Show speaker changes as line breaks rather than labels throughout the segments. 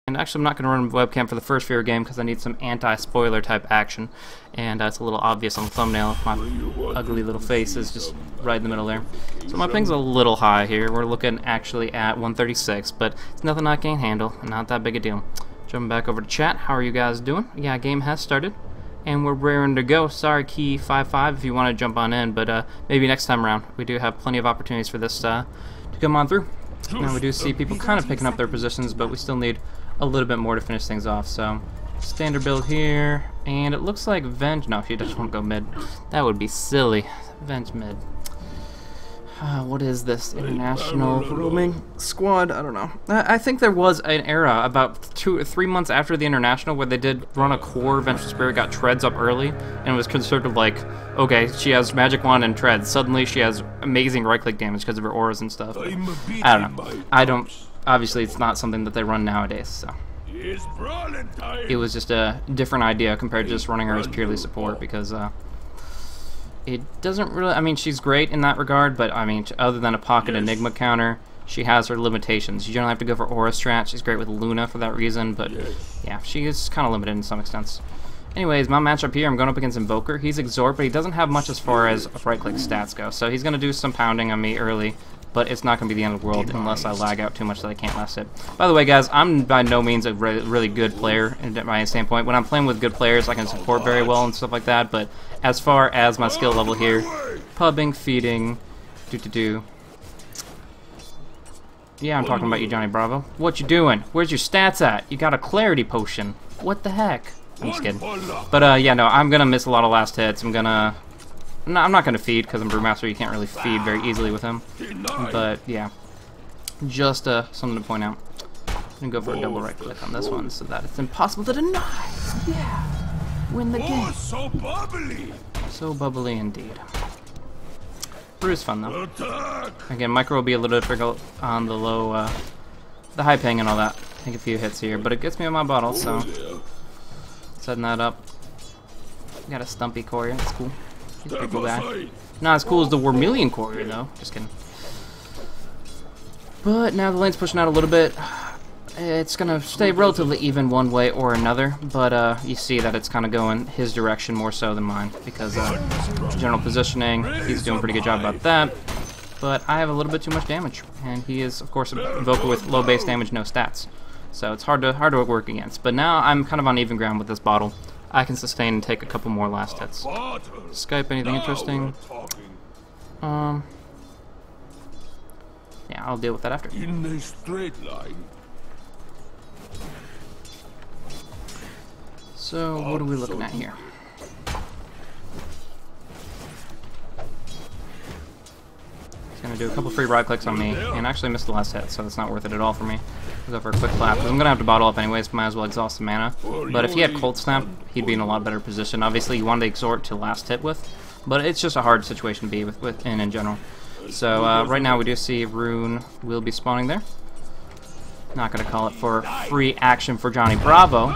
And actually, I'm not going to run webcam for the first Fear game because I need some anti-spoiler type action. And it's a little obvious on the thumbnail. My ugly little face is just right in the middle there. So my ping's a little high here. We're looking actually at 136, but it's nothing I can't handle. Not that big a deal. Jumping back over to chat. How are you guys doing? Yeah, game has started. And we're raring to go. Sorry, Key 55, if you want to jump on in, but maybe next time around. We do have plenty of opportunities for this to come on through. Now we do see people kind of picking up their positions, but we still need a little bit more to finish things off. So standard build here, and it looks like Venge. No, she doesn't want to go mid. That would be silly. Venge mid. What is this? International roaming squad? I don't know. I think there was an era about 2 or 3 months after the international where they did run a core. Vengeful Spirit got treads up early, and it was considered like, okay, she has magic wand and treads. Suddenly she has amazing right click damage because of her auras and stuff. I don't know. I don't. Obviously, it's not something that they run nowadays. So it was just a different idea compared to just running her as purely support because. It doesn't really, I mean, she's great in that regard, but I mean, other than a pocket enigma counter, she has her limitations. You generally have to go for aura strat. She's great with Luna for that reason, but yeah, she is kind of limited in some extents. Anyways, my matchup here, I'm going up against Invoker. He's Exhort, but he doesn't have much as far as right-click stats go, so he's going to do some pounding on me early, but it's not going to be the end of the world unless I lag out too much that I can't last hit. By the way, guys, I'm by no means a really good player in my standpoint. When I'm playing with good players, I can support very well and stuff like that, but as far as my skill level here, pubbing, feeding, Yeah, I'm talking about you, Johnny Bravo. What you doing? Where's your stats at? You got a clarity potion. What the heck? I'm just kidding. But yeah, no, I'm gonna miss a lot of last hits. I'm not gonna feed because I'm Brewmaster. You can't really feed very easily with him. But yeah, just something to point out. I'm gonna go for a double right click on this one so that it's impossible to deny. Yeah, win the game. So bubbly indeed. Brew is fun though. Again, micro will be a little difficult on the low, the high ping and all that. Take a few hits here, but it gets me on my bottle, so setting that up. Got a Stumpy Courier, that's cool. He's a pretty cool guy. Not as cool as the Wormelian Courier though, just kidding. But now the lane's pushing out a little bit. It's gonna stay relatively even one way or another, but you see that it's kind of going his direction more so than mine because general positioning, he's doing a pretty good job about that. But I have a little bit too much damage, and he is, of course, a Invoker with low base damage, no stats. So it's hard to work against. But now I'm kind of on even ground with this bottle. I can sustain and take a couple more last hits. Skype, anything interesting? Yeah, I'll deal with that after.
In a straight line.
So what are we looking at here? He's gonna do a couple free right clicks on me, and actually missed the last hit, so it's not worth it at all for me. I'll go for a quick clap, because I'm gonna have to bottle up anyways, might as well exhaust the mana. But if he had Cold Snap, he'd be in a lot better position. Obviously, you wanted to exhort to last hit with, but it's just a hard situation to be in general. So right now we do see Rune will be spawning there. Not gonna call it for free action for Johnny Bravo,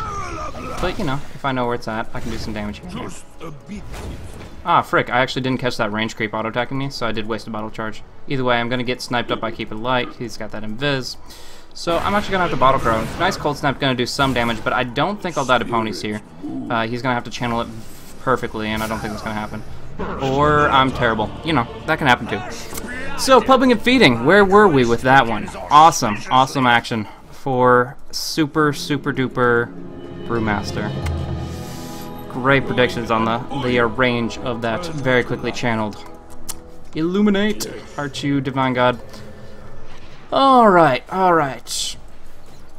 but you know, if I know where it's at, I can do some damage here. Ah, frick, I actually didn't catch that range creep auto-attacking me, so I did waste a bottle charge. Either way, I'm gonna get sniped up by Keep It Light. He's got that invis. So I'm actually gonna have to bottle crow. Nice Cold Snap, gonna do some damage, but I don't think I'll die to ponies here. He's gonna have to channel it perfectly, and I don't think it's gonna happen. Or I'm terrible. You know, that can happen too. So, pubbing and feeding, where were we with that one? Awesome, awesome action for super duper Brewmaster. Great predictions on the range of that very quickly channeled. Illuminate, aren't you, Divine God? Alright, alright.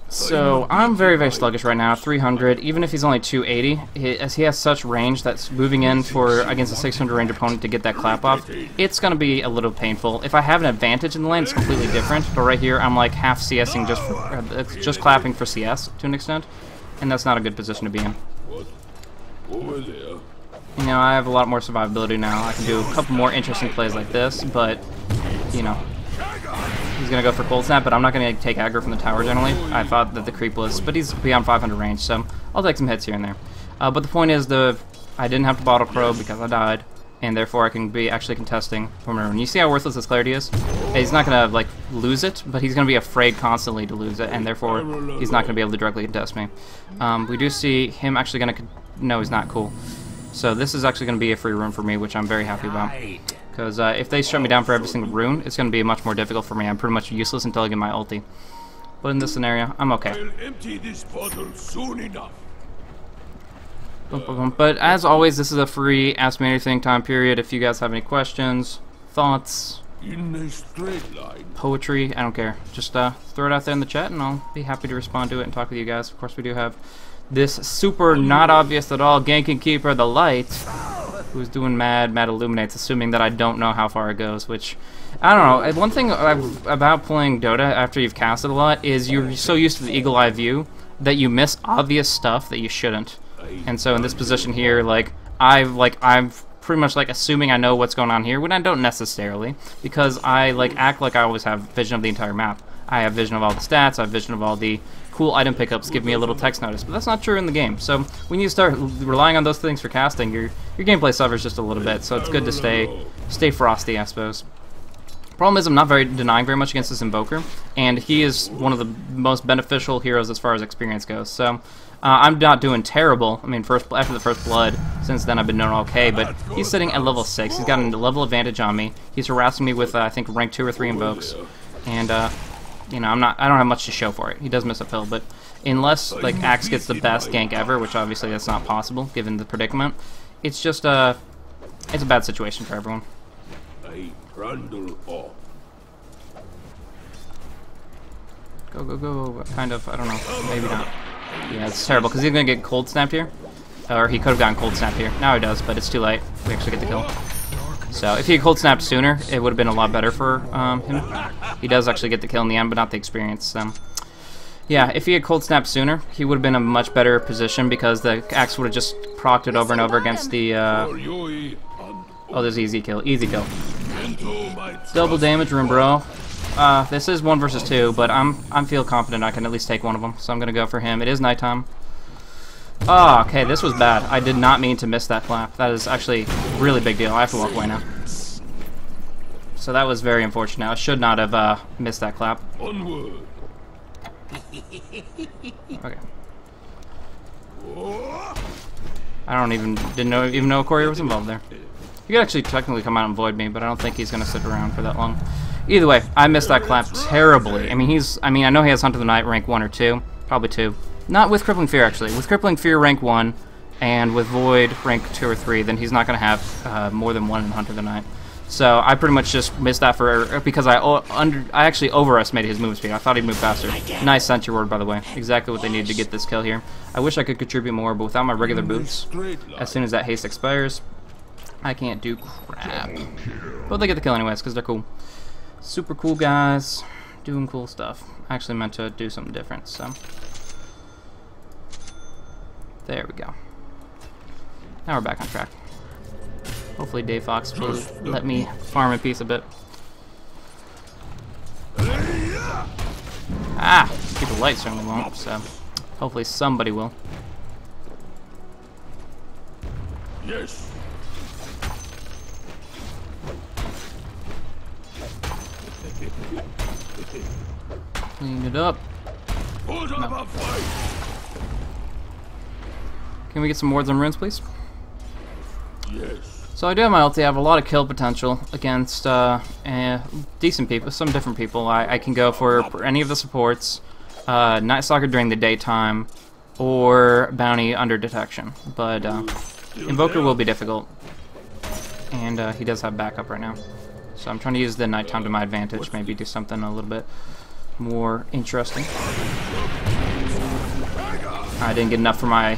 So, I'm very sluggish right now, 300, even if he's only 280, as he has such range that's moving in for against a 600 range opponent to get that clap off, it's going to be a little painful. If I have an advantage in the lane, it's completely different, but right here I'm like half CSing just clapping for CS to an extent, and that's not a good position to be in. You know, I have a lot more survivability now. I can do a couple more interesting plays like this, but, you know, he's going to go for Cold Snap, but I'm not going to take aggro from the tower generally. I thought that the creep was, but he's beyond 500 range, so I'll take some hits here and there. But the point is, I didn't have to bottle crow because I died, and therefore I can be actually contesting from a rune. You see how worthless this clarity is? He's not gonna like lose it, but he's gonna be afraid constantly to lose it, and therefore he's not gonna be able to directly contest me. We do see him actually gonna. No, he's not. Cool. So this is actually gonna be a free rune for me, which I'm very happy about. Because if they shut me down for every single rune, it's gonna be much more difficult for me. I'm pretty much useless until I get my ulti. But in this scenario, I'm okay.
I'll empty this bottle soon enough.
But as always, this is a free Ask Me Anything time period. If you guys have any questions, thoughts,
In a straight line.
poetry, I don't care. Just throw it out there in the chat and I'll be happy to respond to it and talk with you guys. Of course, we do have this super not obvious at all ganking keeper, the light, who's doing mad illuminates, assuming that I don't know how far it goes, which, I don't know. One thing about playing Dota after you've casted a lot is you're so used to the eagle eye view that you miss obvious stuff that you shouldn't. And so in this position here, I'm pretty much like assuming I know what's going on here when I don't necessarily, because I act like I always have vision of the entire map. I have vision of all the stats, I have vision of all the cool item pickups, give me a little text notice, but that's not true in the game. So when you start relying on those things for casting, your gameplay suffers just a little bit. So it's good to stay frosty, I suppose. Problem is, I'm not denying very much against this Invoker, and he is one of the most beneficial heroes as far as experience goes. So I'm not doing terrible. I mean, after the first blood, since then I've been doing okay, but he's sitting at level 6. He's got a level advantage on me. He's harassing me with, I think, rank 2 or 3 invokes, and you know, I don't have much to show for it. He does miss a pill, but unless Axe gets the best gank ever, which obviously that's not possible given the predicament, it's just it's a bad situation for everyone. Go, kind of, I don't know, maybe not. Yeah, it's terrible, because he's going to get cold snapped here. Or he could have gotten cold snapped here. Now he does, but it's too late. We actually get the kill. So if he had cold snapped sooner, it would have been a lot better for him. He does actually get the kill in the end, but not the experience. Yeah, if he had cold snapped sooner, he would have been in a much better position, because the Axe would have just procced it over and over against the... Oh, there's easy kill. Easy kill. Double damage room, bro. This is 1 versus 2, but I'm feel confident I can at least take one of them, so I'm gonna go for him. It is nighttime. Oh, okay, this was bad. I did not mean to miss that clap. That is actually a really big deal. I have to walk away now. So that was very unfortunate. I should not have missed that clap.
Onward.
Okay. I didn't know a courier was involved there. He could actually technically come out and void me, but I don't think he's gonna stick around for that long. Either way, I missed that clap terribly. I mean, I know he has Hunt of the Night rank 1 or 2, probably 2. Not with Crippling Fear, actually. With Crippling Fear rank 1, and with Void rank 2 or 3, then he's not going to have more than 1 in Hunt of the Night. So I pretty much just missed that because I actually overestimated his move speed. I thought he'd move faster. Nice Sentry Ward, by the way. Exactly what they needed to get this kill here. I wish I could contribute more, but without my regular boots, as soon as that haste expires, I can't do crap. But they get the kill anyways, because they're cool. Super cool guys, doing cool stuff. I actually meant to do something different, so... There we go. Now we're back on track. Hopefully Dave Fox will let me farm in peace a bit. Ah! People light certainly won't, so hopefully somebody will.
Yes.
Clean it up.
Hold up a fight.
Can we get some wards and runes, please?
Yes.
So I do have my ulti. I have a lot of kill potential against decent people, some different people. I can go for any of the supports, Night Stalker during the daytime, or Bounty under detection. But Invoker will be difficult, and he does have backup right now. So I'm trying to use the nighttime to my advantage, maybe do something a little bit more interesting. I didn't get enough for my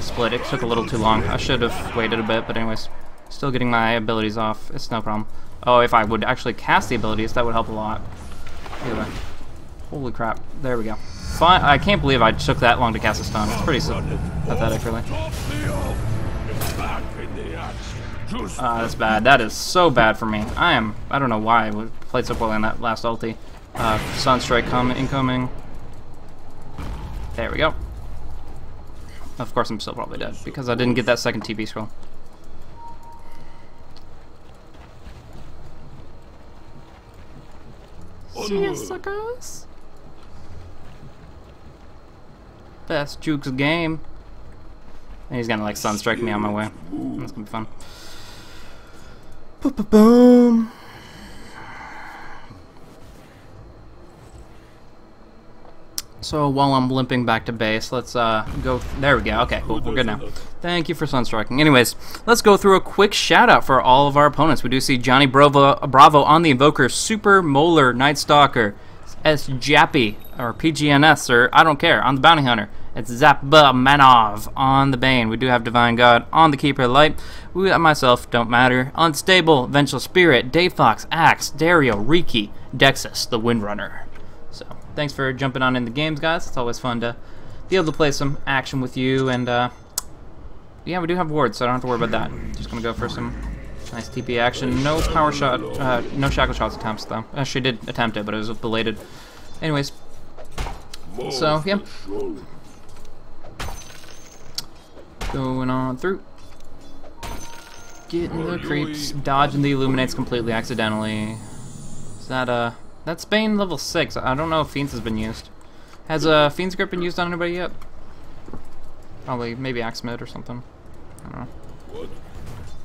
split. It took a little too long. I should have waited a bit, but anyways, still getting my abilities off. It's no problem. Oh, if I would actually cast the abilities, that would help a lot. Anyway, holy crap. There we go. Fine. I can't believe I took that long to cast a stun. It's pretty pathetic, really. That's bad. That is so bad for me. I don't know why I played so poorly on that last ulti. Sunstrike incoming. There we go. Of course, I'm still probably dead because I didn't get that second TP scroll. See ya, suckers. Best Jukes game. And he's gonna like sunstrike me on my way. That's gonna be fun. Boom. So while I'm limping back to base, let's go. There we go. Okay, cool. We're good now. Thank you for sunstriking. Anyways, let's go through a quick shout out for all of our opponents. We do see Johnny Bravo on the Invoker, Super Molar Night Stalker, S Jappy or PGNS or I don't care on the Bounty Hunter. It's Zappa Manov on the Bane. We do have Divine God on the Keeper of Light. We myself don't matter. Unstable, Vengeful Spirit, Dave Fox, Axe, Dario, Riki, Dexus, the Windrunner. So thanks for jumping on in the games, guys. It's always fun to be able to play some action with you. And yeah, we do have wards, so I don't have to worry about that. Just gonna go for some nice TP action. No power shot, no shackle shots attempts though. She did attempt it, but it was belated. Anyways, so yeah. Going on through. Getting the creeps. Dodging the Illuminates completely accidentally. Is that, that's Bane level 6. I don't know if Fiends has been used. Has, Fiend's Grip been used on anybody yet? Probably, maybe Axemid or something. I don't know.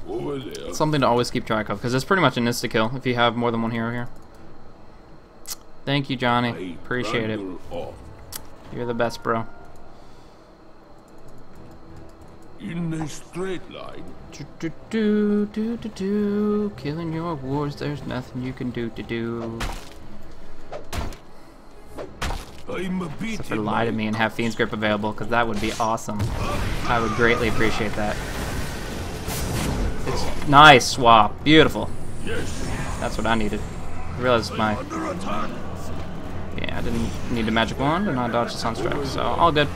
Over there.
It's something to always keep track of, because it's pretty much an insta-kill if you have more than one hero here. Thank you, Johnny. Appreciate it. You're the best, bro.
In a straight line.
Killing your wars, there's nothing you can do.
I'm a beat.
Except for lie to me and have Fiend's Grip available, because that would be awesome. I would greatly appreciate that. It's nice swap, beautiful.
Yes.
That's what I needed. I realized my I didn't need a magic wand and I dodged the sunstrike, so all good.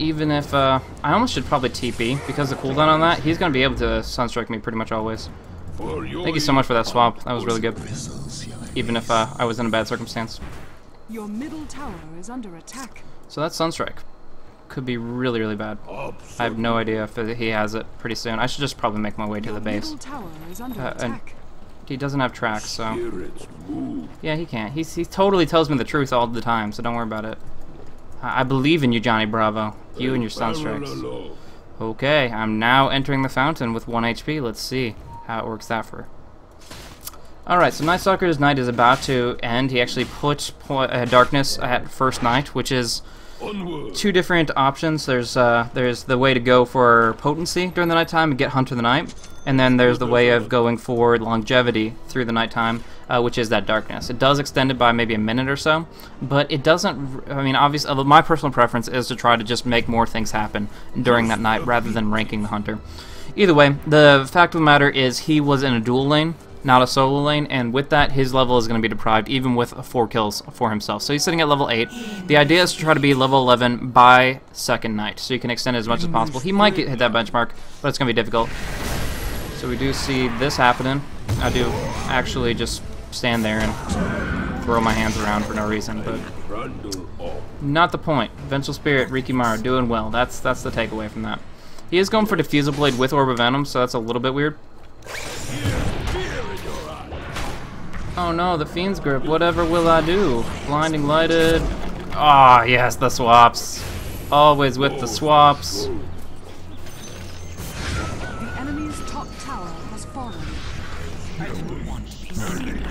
Even if, I almost should probably TP, because the cooldown on that, he's going to be able to sunstrike me pretty much always. Thank you so much for that swap, that was really good. Even if I was in a bad circumstance.
Your middle tower is under attack.
So that sunstrike could be really, really bad. I have no idea if he has it pretty soon. I should just probably make my way to the base.
Tower is under
And
attack.
he doesn't have tracks, so... Yeah, he can't. He totally tells me the truth all the time, so don't worry about it. I believe in you, Johnny Bravo. You and your sunstrikes. Okay, I'm now entering the fountain with 1 HP. Let's see how it works that for. Alright, so Night Stalker's night is about to end. He actually put Darkness at first night, which is two different options. There's the way to go for potency during the nighttime and get Hunter the Night. And then there's the way of going for longevity through the nighttime, which is that Darkness. It does extend it by maybe a minute or so, but it doesn't, I mean, obviously, my personal preference is to try to just make more things happen during that night rather than ranking the Hunter. Either way, the fact of the matter is he was in a dual lane, not a solo lane, and with that, his level is going to be deprived, even with 4 kills for himself. So he's sitting at level 8. The idea is to try to be level 11 by second night, so you can extend it as much as possible. He might hit that benchmark, but it's going to be difficult. So we do see this happening. I do actually just stand there and throw my hands around for no reason, but not the point. Vengeful Spirit, Rikimaru, doing well. That's the takeaway from that. He is going for Diffusal Blade with Orb of Venom, so that's a little bit weird. Oh no, the Fiend's Grip. Whatever will I do? Blinding Lighted. Ah, yes, the swaps. Always with the swaps.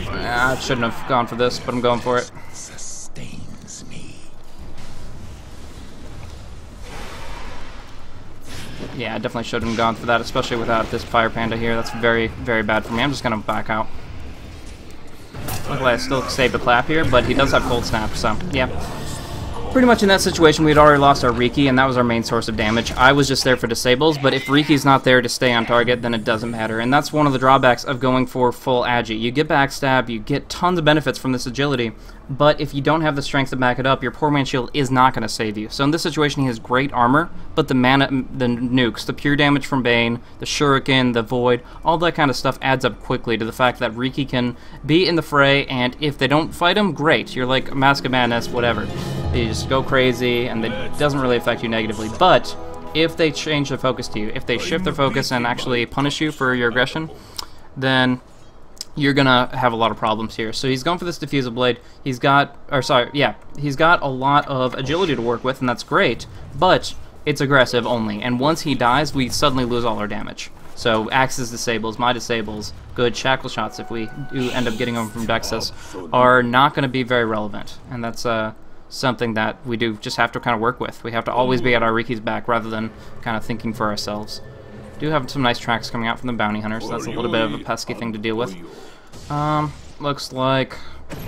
I shouldn't have gone for this, but I'm going for it.
Sustains me.
Yeah, I definitely shouldn't have gone for that, especially without this Fire Panda here. That's very, very bad for me. I'm just going to back out. Luckily, I still saved the clap here, but he does have Cold Snap, so yeah. Pretty much in that situation, we had already lost our Riki, and that was our main source of damage. I was just there for disables, but if Riki's not there to stay on target, then it doesn't matter. And that's one of the drawbacks of going for full agi. You get backstab, you get tons of benefits from this agility, but if you don't have the strength to back it up, your poor man's shield is not going to save you. So in this situation, he has great armor, but the nukes, the pure damage from Bane, the Shuriken, the Void, all that kind of stuff adds up quickly to the fact that Riki can be in the fray, and if they don't fight him, great. You're like Mask of Madness, whatever. You just go crazy, and it doesn't really affect you negatively. But if they change their focus to you, if they shift their focus and actually punish you for your aggression, then you're gonna have a lot of problems here. So he's going for this diffusal blade. He's got, or sorry, yeah, he's got a lot of agility to work with, and that's great, but it's aggressive only. And once he dies, we suddenly lose all our damage. So Axe's disables, my disables, good shackle shots if we do end up getting them from Dexus, are not going to be very relevant. And that's something that we do just have to kind of work with. We have to always be at our Riki's back rather than kind of thinking for ourselves. Do have some nice tracks coming out from the bounty hunter, so that's a little bit of a pesky thing to deal with. Looks like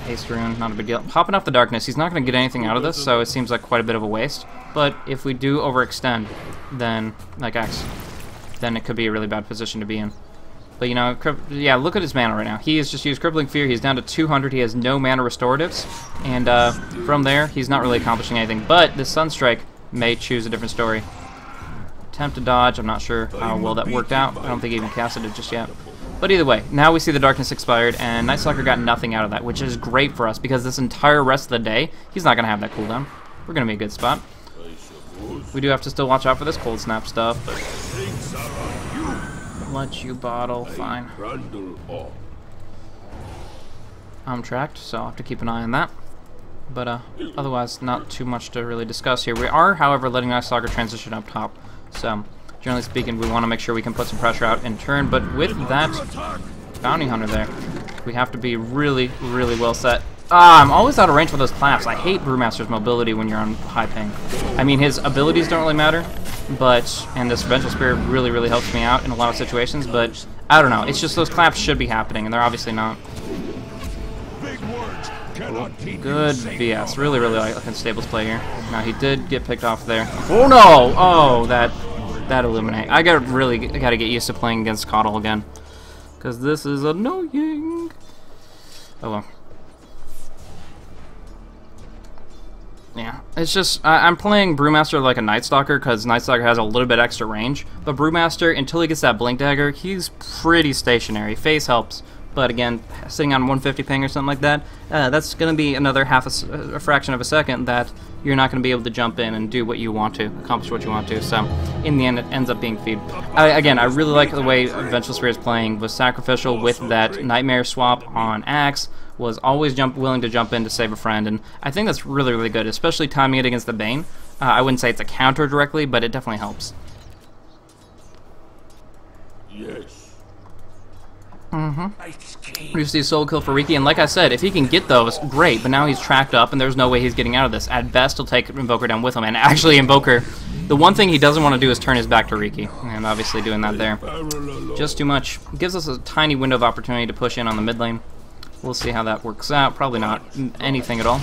haste rune, not a big deal. Popping off the darkness, he's not going to get anything out of this, so it seems like quite a bit of a waste. But if we do overextend, then, like Axe, then it could be a really bad position to be in. But, you know, yeah, look at his mana right now. He has just used Crippling Fear. He's down to 200. He has no mana restoratives. And from there, he's not really accomplishing anything. But this Sunstrike may choose a different story. Attempt to dodge. I'm not sure how well that worked out. I don't think he even casted it just yet. But either way, now we see the Darkness expired, and Night Stalker got nothing out of that, which is great for us, because this entire rest of the day, he's not going to have that cooldown. We're going to be a good spot. We do have to still watch out for this Cold Snap stuff. Let you bottle, fine. I'm tracked, so I'll have to keep an eye on that. But otherwise, not too much to really discuss here. We are, however, letting Night Stalker transition up top. So, generally speaking, we want to make sure we can put some pressure out in turn. But with that Bounty Hunter there, we have to be really, really well set. I'm always out of range for those claps. I hate Brewmaster's mobility when you're on high ping. I mean, his abilities don't really matter, and this Vengeful Spirit really, really helps me out in a lot of situations, but I don't know. It's just those claps should be happening, and they're obviously not. Good BS. Really, really like Stables play here. Now, he did get picked off there. Oh, no! Oh, that Illuminate. I gotta get used to playing against Coddle again, because this is annoying. Oh, well. Yeah, it's just, I'm playing Brewmaster like a Night Stalker because Night Stalker has a little bit extra range, but Brewmaster, until he gets that Blink Dagger, he's pretty stationary. Phase helps, but again, sitting on 150 ping or something like that, that's going to be another a fraction of a second that you're not going to be able to jump in and do what you want to, accomplish what you want to, so in the end it ends up being feed. Again, I really like the way Vengeful Spirit is playing, was sacrificial with that Nightmare swap on Axe, was always willing to jump in to save a friend, and I think that's really, really good, especially timing it against the Bane. I wouldn't say it's a counter directly, but it definitely helps.
Yes.
We see a solo kill for Riki, and like I said, if he can get those, great, but now he's tracked up, and there's no way he's getting out of this. At best, he'll take Invoker down with him, and actually Invoker, the one thing he doesn't want to do is turn his back to Riki, and obviously doing that there. Just too much. Gives us a tiny window of opportunity to push in on the mid lane. We'll see how that works out. Probably not anything at all.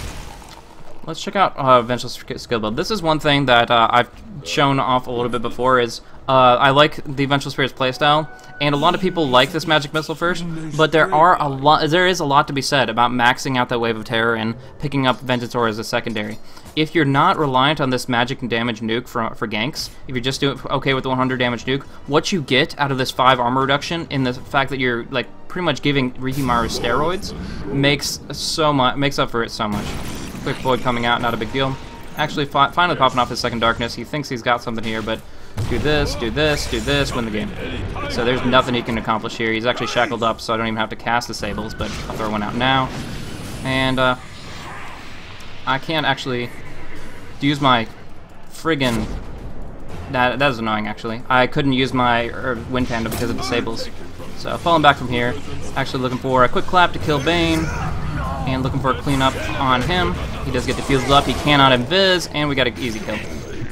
Let's check out Vengeful skill build. This is one thing that I've shown off a little bit before is I like the Vengeful Spirit's playstyle, and a lot of people like this Magic Missile first, but there is a lot to be said about maxing out that Wave of Terror and picking up Vengeance Aura as a secondary. If you're not reliant on this magic and damage nuke for ganks, if you're just doing okay with the 100 damage nuke, what you get out of this 5 armor reduction in the fact that you're like pretty much giving Rikimaru steroids makes up for it so much. Quick Void coming out, not a big deal. Actually, finally popping off his second Darkness. He thinks he's got something here, but do this, do this, do this, win the game. So there's nothing he can accomplish here. He's actually shackled up, so I don't even have to cast Disables, but I'll throw one out now. And I can't actually use my friggin'... That is annoying, actually. I couldn't use my Wind Panda because of Disables. So falling back from here, actually looking for a quick clap to kill Bane, and looking for a cleanup on him. He does get defused up, he cannot invis, and we got an easy kill.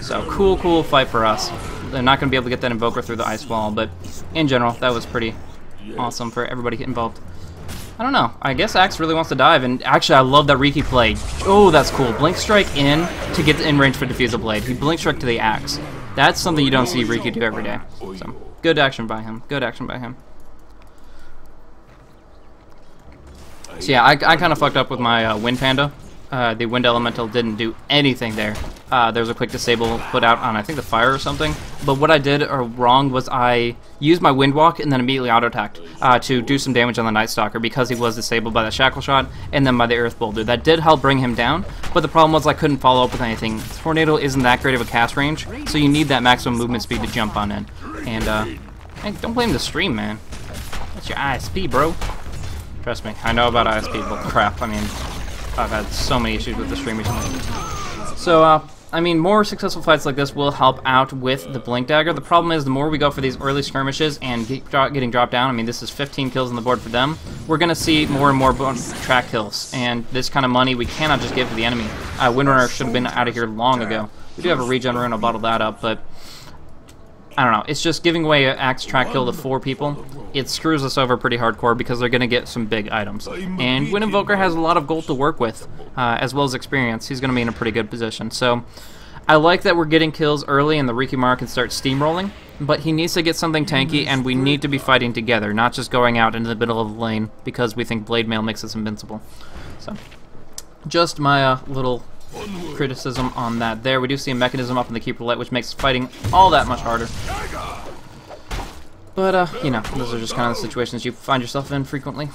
So cool fight for us. They're not going to be able to get that Invoker through the Ice Wall, but in general, that was pretty awesome for everybody involved. I don't know, I guess Axe really wants to dive, and actually I love that Riki play. Oh, that's cool. Blink Strike in to get in range for Diffusal Blade. He Blink Strike to the Axe. That's something you don't see Riki do every day. So, good action by him. Good action by him. So yeah, I kind of fucked up with my Wind Panda. The Wind Elemental didn't do anything there. There was a quick disable put out on, I think, the fire or something. But what I did wrong was I used my Wind Walk and then immediately auto-attacked to do some damage on the Night Stalker because he was disabled by the Shackle Shot and then by the Earth Boulder. That did help bring him down, but the problem was I couldn't follow up with anything. Tornado isn't that great of a cast range, so you need that maximum movement speed to jump on in. And hey, don't blame the stream, man. That's your ISP, bro. Trust me, I know about ISP, but crap, I mean, I've had so many issues with the stream recently. So, I mean, more successful fights like this will help out with the Blink Dagger. The problem is the more we go for these early skirmishes and getting dropped down, I mean, this is 15 kills on the board for them, we're going to see more and more track kills. And this kind of money we cannot just give to the enemy. Windrunner should have been out of here long ago. We do have a regen rune, I'll bottle that up, but I don't know. It's just giving away an axe track kill to 4 people. It screws us over pretty hardcore because they're going to get some big items. And Wind Invoker has a lot of gold to work with, as well as experience. He's going to be in a pretty good position. So I like that we're getting kills early and the Rikimara can start steamrolling, but he needs to get something tanky, and we need to be fighting together, not just going out into the middle of the lane because we think Blade Mail makes us invincible. So, just my little criticism on that there. We do see a mechanism up in the Keeper Light, which makes fighting all that much harder. But, you know, those are just kind of the situations you find yourself in frequently.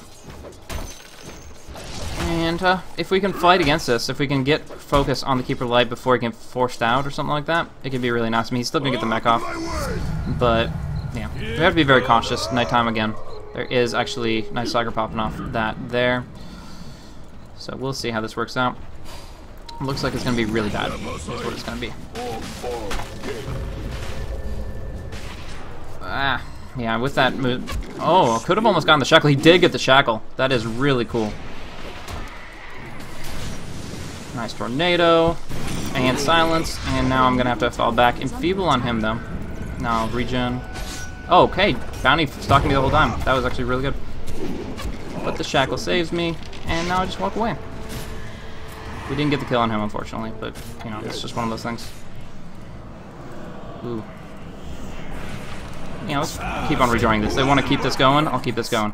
And, if we can fight against this, if we can get focus on the Keeper Light before he can forced out or something like that, it could be really nice. I mean, he's still going to get the mech off, but, yeah, we have to be very cautious. Nighttime again. There is actually nice Saga popping off that there. So we'll see how this works out. Looks like it's going to be really bad. That's what it's going to be. Yeah, with that move... Oh, could have almost gotten the shackle. He did get the shackle. That is really cool. Nice tornado. And silence. And now I'm going to have to fall back. Enfeeble on him, though. Now, regen. Oh, okay. Bounty stalking me the whole time. That was actually really good. But the shackle saves me. And now I just walk away. We didn't get the kill on him, unfortunately, but, you know, it's just one of those things. Ooh. Yeah, let's keep on rejoining this. They want to keep this going, I'll keep this going.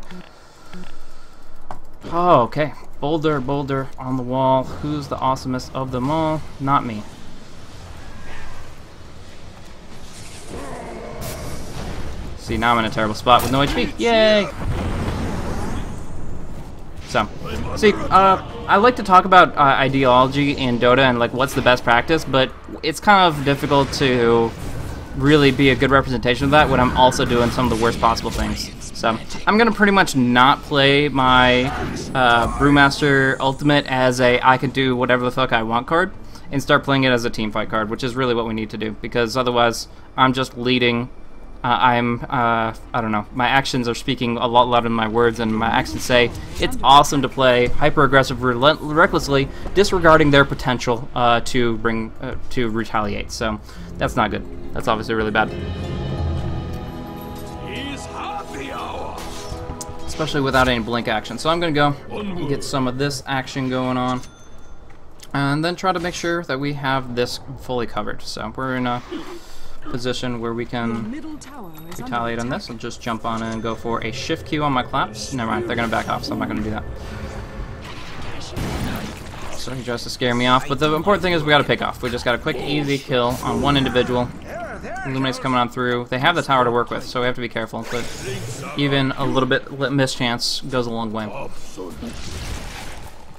Oh, okay. Boulder, boulder on the wall. Who's the awesomest of them all? Not me. See, now I'm in a terrible spot with no HP. Yay! So, see, I like to talk about ideology in Dota and like what's the best practice, but it's kind of difficult to really be a good representation of that when I'm also doing some of the worst possible things. So, I'm going to pretty much not play my Brewmaster Ultimate as a I can do whatever the fuck I want card, and start playing it as a team fight card, which is really what we need to do, because otherwise I'm just leading. I don't know, my actions are speaking a lot louder than my words, and my actions say it's awesome to play hyper-aggressive, recklessly, disregarding their potential to retaliate. So that's not good. That's obviously really bad. Especially without any blink action. So I'm going to go get some of this action going on, and then try to make sure that we have this fully covered. So we're in a position where we can retaliate on this. I'll just jump on and go for a shift Q on my claps. Never mind, they're going to back off, so I'm not going to do that. So he tries to scare me off, but the important thing is we got to pick off. We just got a quick, easy kill on one individual. Illuminate's coming on through. They have the tower to work with, so we have to be careful, but even a little bit mischance goes a long way.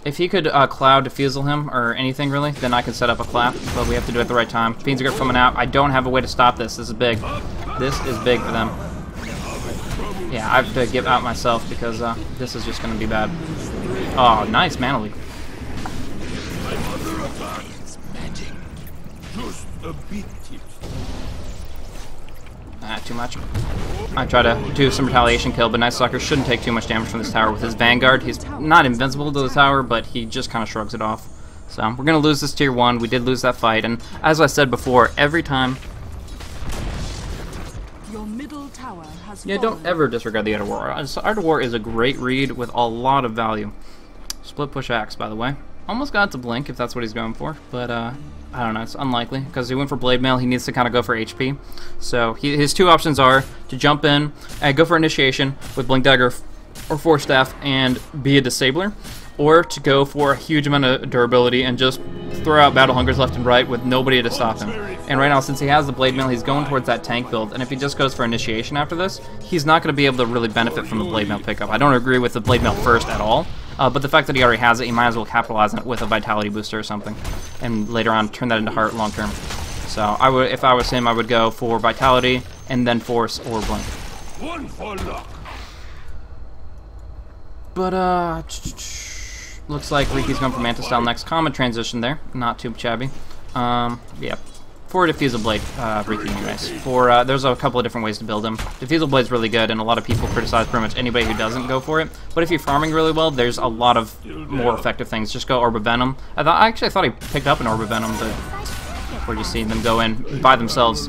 If he could cloud defusel him, or anything really, then I can set up a clap, but we have to do it at the right time. Fiends are coming out. I don't have a way to stop this. This is big. This is big for them. Yeah, I have to give out myself because this is just going to be bad. Oh, nice mana leak. Too much. I try to do some retaliation kill, but Night Stalker shouldn't take too much damage from this tower with his Vanguard. He's not invincible to the tower, but he just kind of shrugs it off. So, we're going to lose this tier 1. We did lose that fight, and as I said before, every time...
Your middle tower has
Yeah, don't ever disregard the Art of War. Art of War is a great read with a lot of value. Split push axe, by the way. Almost got to blink if that's what he's going for, but I don't know, it's unlikely, because he went for Blade Mail. He needs to kind of go for HP. So his two options are to jump in and go for Initiation with Blink Dagger or Force Staff and be a Disabler, or to go for a huge amount of durability and just throw out Battle Hungers left and right with nobody to stop him. And right now, since he has the Blade Mail, he's going towards that tank build, and if he just goes for Initiation after this, he's not going to be able to really benefit from the Blade Mail pickup. I don't agree with the Blade Mail first at all. But the fact that he already has it, he might as well capitalize on it with a Vitality booster or something, and later on turn that into Heart long term. So I would, if I was him, I would go for Vitality and then Force or Blink.
One for luck.
But, looks like Riki's going for Manta Style next. Common transition there. Not too shabby. Yeah. For Diffusal Blade, Riki anyways. There's a couple of different ways to build him. Diffusal Blade's really good, and a lot of people criticize pretty much anybody who doesn't go for it. But if you're farming really well, there's a lot of more effective things. Just go Orb of Venom. I actually thought he picked up an Orb of Venom, but we're just seeing them go in by themselves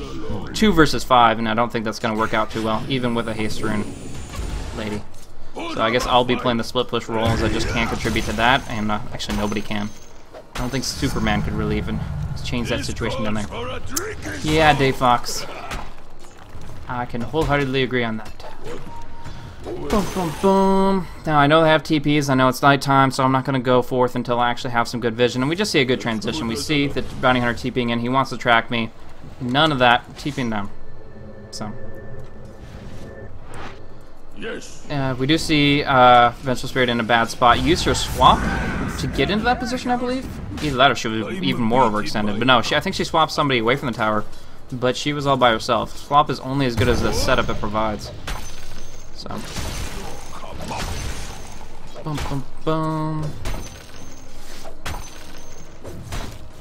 2 versus 5, and I don't think that's going to work out too well, even with a Haste Rune lady. So I guess I'll be playing the split push role, as I just can't contribute to that, and actually nobody can. I don't think Superman could really even change that situation down there. Yeah, Dave Fox. I can wholeheartedly agree on that. Boom, boom, boom. Now, I know they have TPs. I know it's nighttime, so I'm not going to go forth until I actually have some good vision. And we just see a good transition. We see the Bounty Hunter TPing in. He wants to track me. None of that. TPing down. So.
Yes.
We do see Vengeful Spirit in a bad spot. Use her swap to get into that position, I believe. Either that or she was even more overextended. But no, I think she swapped somebody away from the tower, but she was all by herself. Swap is only as good as the setup it provides. So. Boom, boom, boom.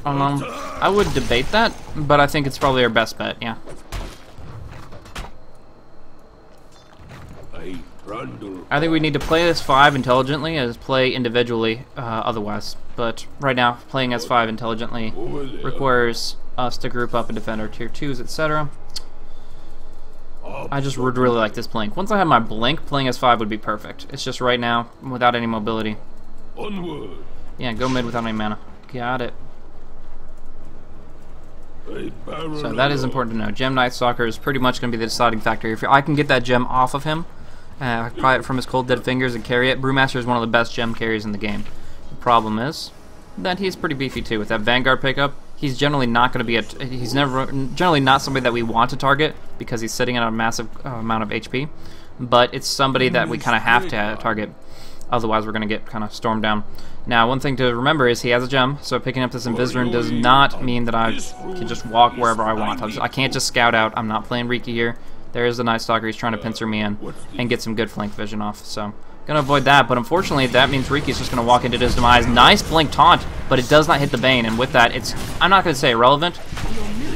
I would debate that, but I think it's probably our best bet, yeah. I think we need to play as 5 intelligently as play individually otherwise. But right now, playing as 5 intelligently requires us to group up and defend our tier 2s, etc. I just would really like this blink. Once I have my blink, playing as 5 would be perfect. It's just right now, without any mobility. Yeah, go mid without any mana. Got it. So that is important to know. Gem Night Stalker is pretty much going to be the deciding factor. If I can get that gem off of him, pry it from his cold dead fingers and carry it, Brewmaster is one of the best gem carriers in the game. The problem is that he's pretty beefy too. With that Vanguard pickup, he's generally not going to be generally not somebody that we want to target because he's sitting at a massive amount of HP. But it's somebody that we kind of have to target. Otherwise, we're going to get kind of stormed down. Now, one thing to remember is he has a gem, so picking up this Invis Rune does not mean that I can just walk wherever I want. I can't just scout out. I'm not playing Riki here. There is the Night Stalker. He's trying to pincer me in and get some good flank vision off. So, gonna avoid that. But unfortunately, that means Riki's just gonna walk into his demise. Nice blink taunt, but it does not hit the Bane. And with that, I'm not gonna say irrelevant.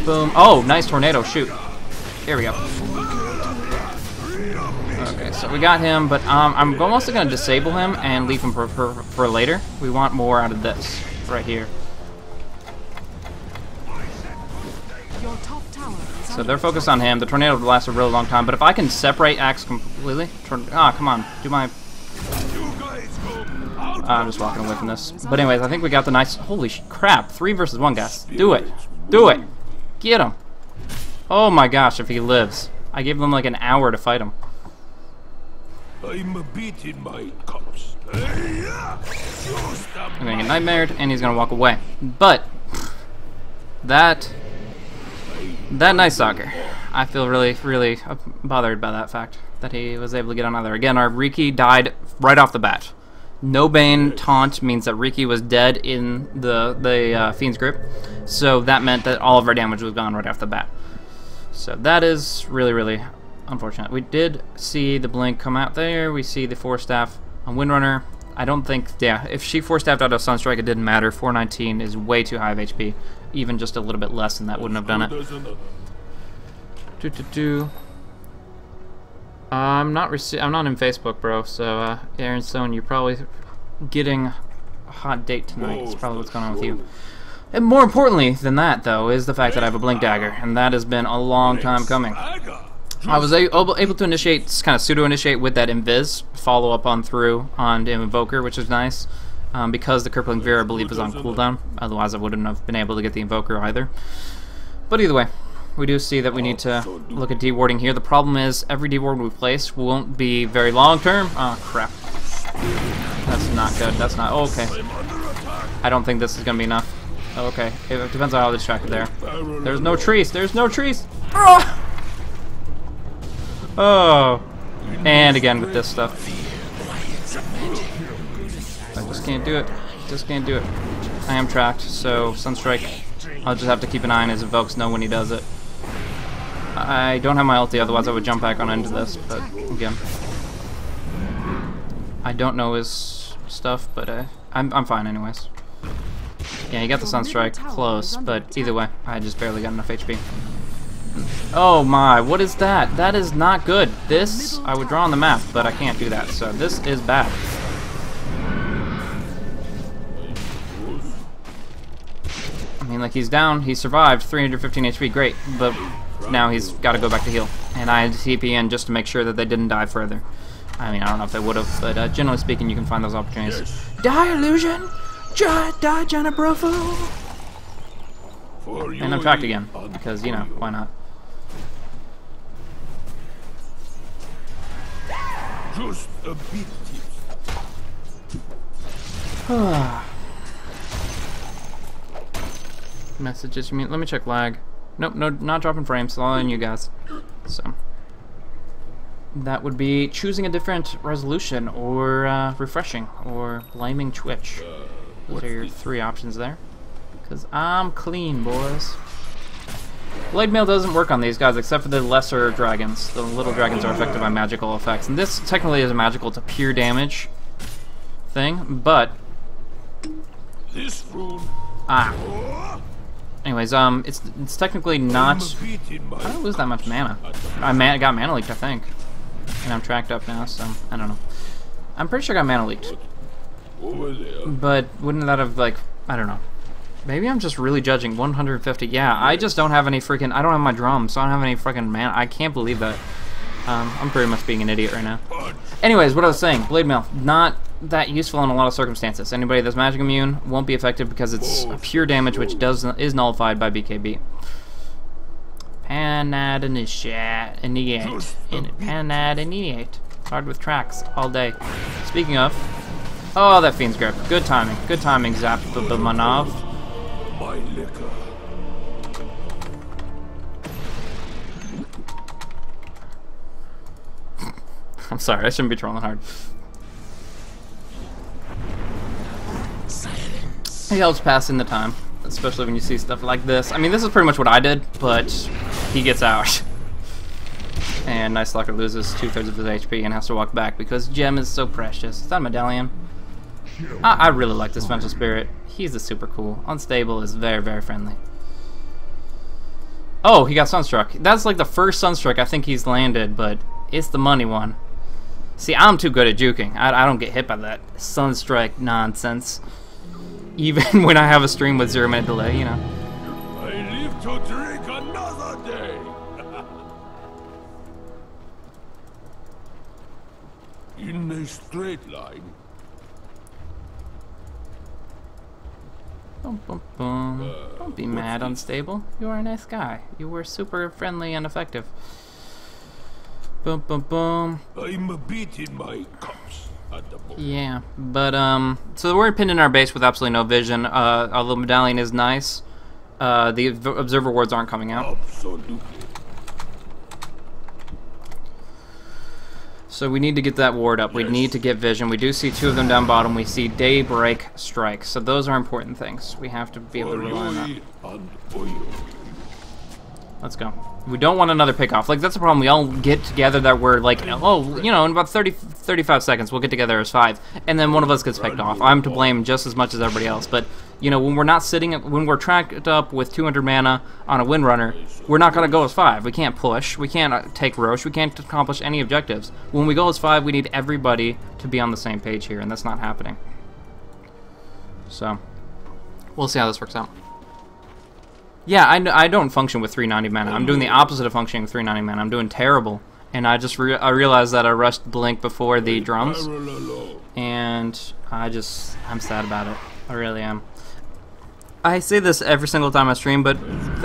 Boom. Oh, nice tornado. Shoot. Here we go. Okay, so we got him, but I'm almost gonna disable him and leave him for later. We want more out of this right here. So they're focused on him. The tornado will last a really long time, but if I can separate Axe completely... come on. Do my... I'm just walking away from this. But anyways, I think we got the nice... Holy crap. 3 versus 1, guys. Do it. Do it. Get him. Oh my gosh, if he lives. I gave them like an hour to fight him.
I'm beating my cups.
I'm gonna get nightmared, and he's gonna walk away. But... That Night Stalker, I feel really, really bothered by that fact that he was able to get on either. Again, our Riki died right off the bat. No Bane taunt means that Riki was dead in the Fiend's grip, so that meant that all of our damage was gone right off the bat. So that is really, really unfortunate. We did see the blink come out there. We see the Force Staff on Windrunner. I don't think, yeah, if she Force Staffed out of Sunstrike, it didn't matter. 419 is way too high of HP. Even just a little bit less than that wouldn't have done it. I'm not in Facebook, bro. So Aaron Stone, you're probably getting a hot date tonight. It's probably what's going on with you. And more importantly than that, though, is the fact that I have a Blink Dagger, and that has been a long time coming. I was able to initiate, kind of pseudo-initiate with that Invis, follow up on through on Invoker, which is nice. Because the Crippling Veer, I believe, is on cooldown. Otherwise, I wouldn't have been able to get the Invoker either. But either way, we do see that we need to look at dewarding here. The problem is, every deward we place won't be very long-term. Oh, crap. That's not good. That's not... Oh, okay. I don't think this is going to be enough. Oh, okay. It depends on how distracted there. There's no trees. There's no trees. Oh. And again with this stuff. I just can't do it. Just can't do it. I am tracked, so Sunstrike, I'll just have to keep an eye on his evokes, know when he does it. I don't have my ulti, otherwise I would jump back on into this, but again. I don't know his stuff, but I'm fine anyways. Yeah, he got the Sunstrike close, but either way, I just barely got enough HP. Oh my, what is that? That is not good. This, I would draw on the map, but I can't do that, so this is bad. I mean, like, he's down, he survived, 315 HP, great, but now he's got to go back to heal. And I had to TP in just to make sure that they didn't die further. I mean, I don't know if they would have, but generally speaking, you can find those opportunities.
Yes.
Die, Illusion! Die, Jenna Brofo! And I'm tracked again, because, you know, why not?
Just a bit.
Messages, you mean? Let me check lag. Nope, no, not dropping frames, all on you guys. So, that would be choosing a different resolution, or refreshing, or blaming Twitch. Those are your 3 options there. Because I'm clean, boys. Blade Mail doesn't work on these guys, except for the lesser dragons. The little dragons are affected by magical effects. And this technically isn't magical, it's a pure damage thing, but...
This room.
Anyways, it's technically not... I don't lose that much mana. I got mana leaked, I think. And I'm tracked up now, so I don't know. I'm pretty sure I got mana leaked.
Over there.
But wouldn't that have, like, I don't know. Maybe I'm just really judging 150. Yeah, I just don't have any freaking... I don't have my drums, so I don't have any freaking mana. I can't believe that. I'm pretty much being an idiot right now. Anyways, what I was saying, Blade Mail, not that useful in a lot of circumstances. Anybody that's magic immune won't be affected because it's pure damage, which is nullified by BKB. Panad initiate. Hard with tracks all day. Speaking of, oh, that Fiend's Grip. Good timing. Good timing, Zap Manov.
My liquor.
I'm sorry, I shouldn't be trolling hard. It helps passing the time, especially when you see stuff like this. I mean, this is pretty much what I did, but he gets out. And Nice Locker loses 2/3 of his HP and has to walk back because Gem is so precious. Is that a medallion? I really like this Vengeful Spirit. He's a super cool. Unstable is very, very friendly. Oh, he got Sunstruck. That's like the first Sunstruck I think he's landed, but it's the money one. See, I'm too good at juking. I don't get hit by that Sunstrike nonsense. Even when I have a stream with 0-minute delay, you know.
I live to drink another day. In a straight line.
Boom, boom, boom. Don't be mad, Unstable. You are a nice guy. You were super friendly and effective. Boom, boom, boom.
I'm a bit in my cups at the moment.
Yeah, but, so we're pinned in our base with absolutely no vision. Although Medallion is nice, the Observer Wards aren't coming out.
Absolutely.
So we need to get that ward up. We need to get vision. We do see 2 of them down bottom. We see Daybreak Strike. So those are important things. We have to be able to rely on that. Let's go. We don't want another pick-off. Like, that's the problem. We all get together that we're like, oh, you know, in about 35 seconds, we'll get together as 5. And then one of us gets picked off. I'm to blame just as much as everybody else. But, you know, when we're not sitting, when we're tracked up with 200 mana on a Windrunner, we're not going to go as 5. We can't push. We can't take Roche. We can't accomplish any objectives. When we go as 5, we need everybody to be on the same page here, and that's not happening. So, we'll see how this works out. Yeah, I don't function with 390 mana. I'm doing the opposite of functioning with 390 mana. I'm doing terrible. And I just I realized that I rushed Blink before the drums. And I'm sad about it. I really am. I say this every single time I stream, but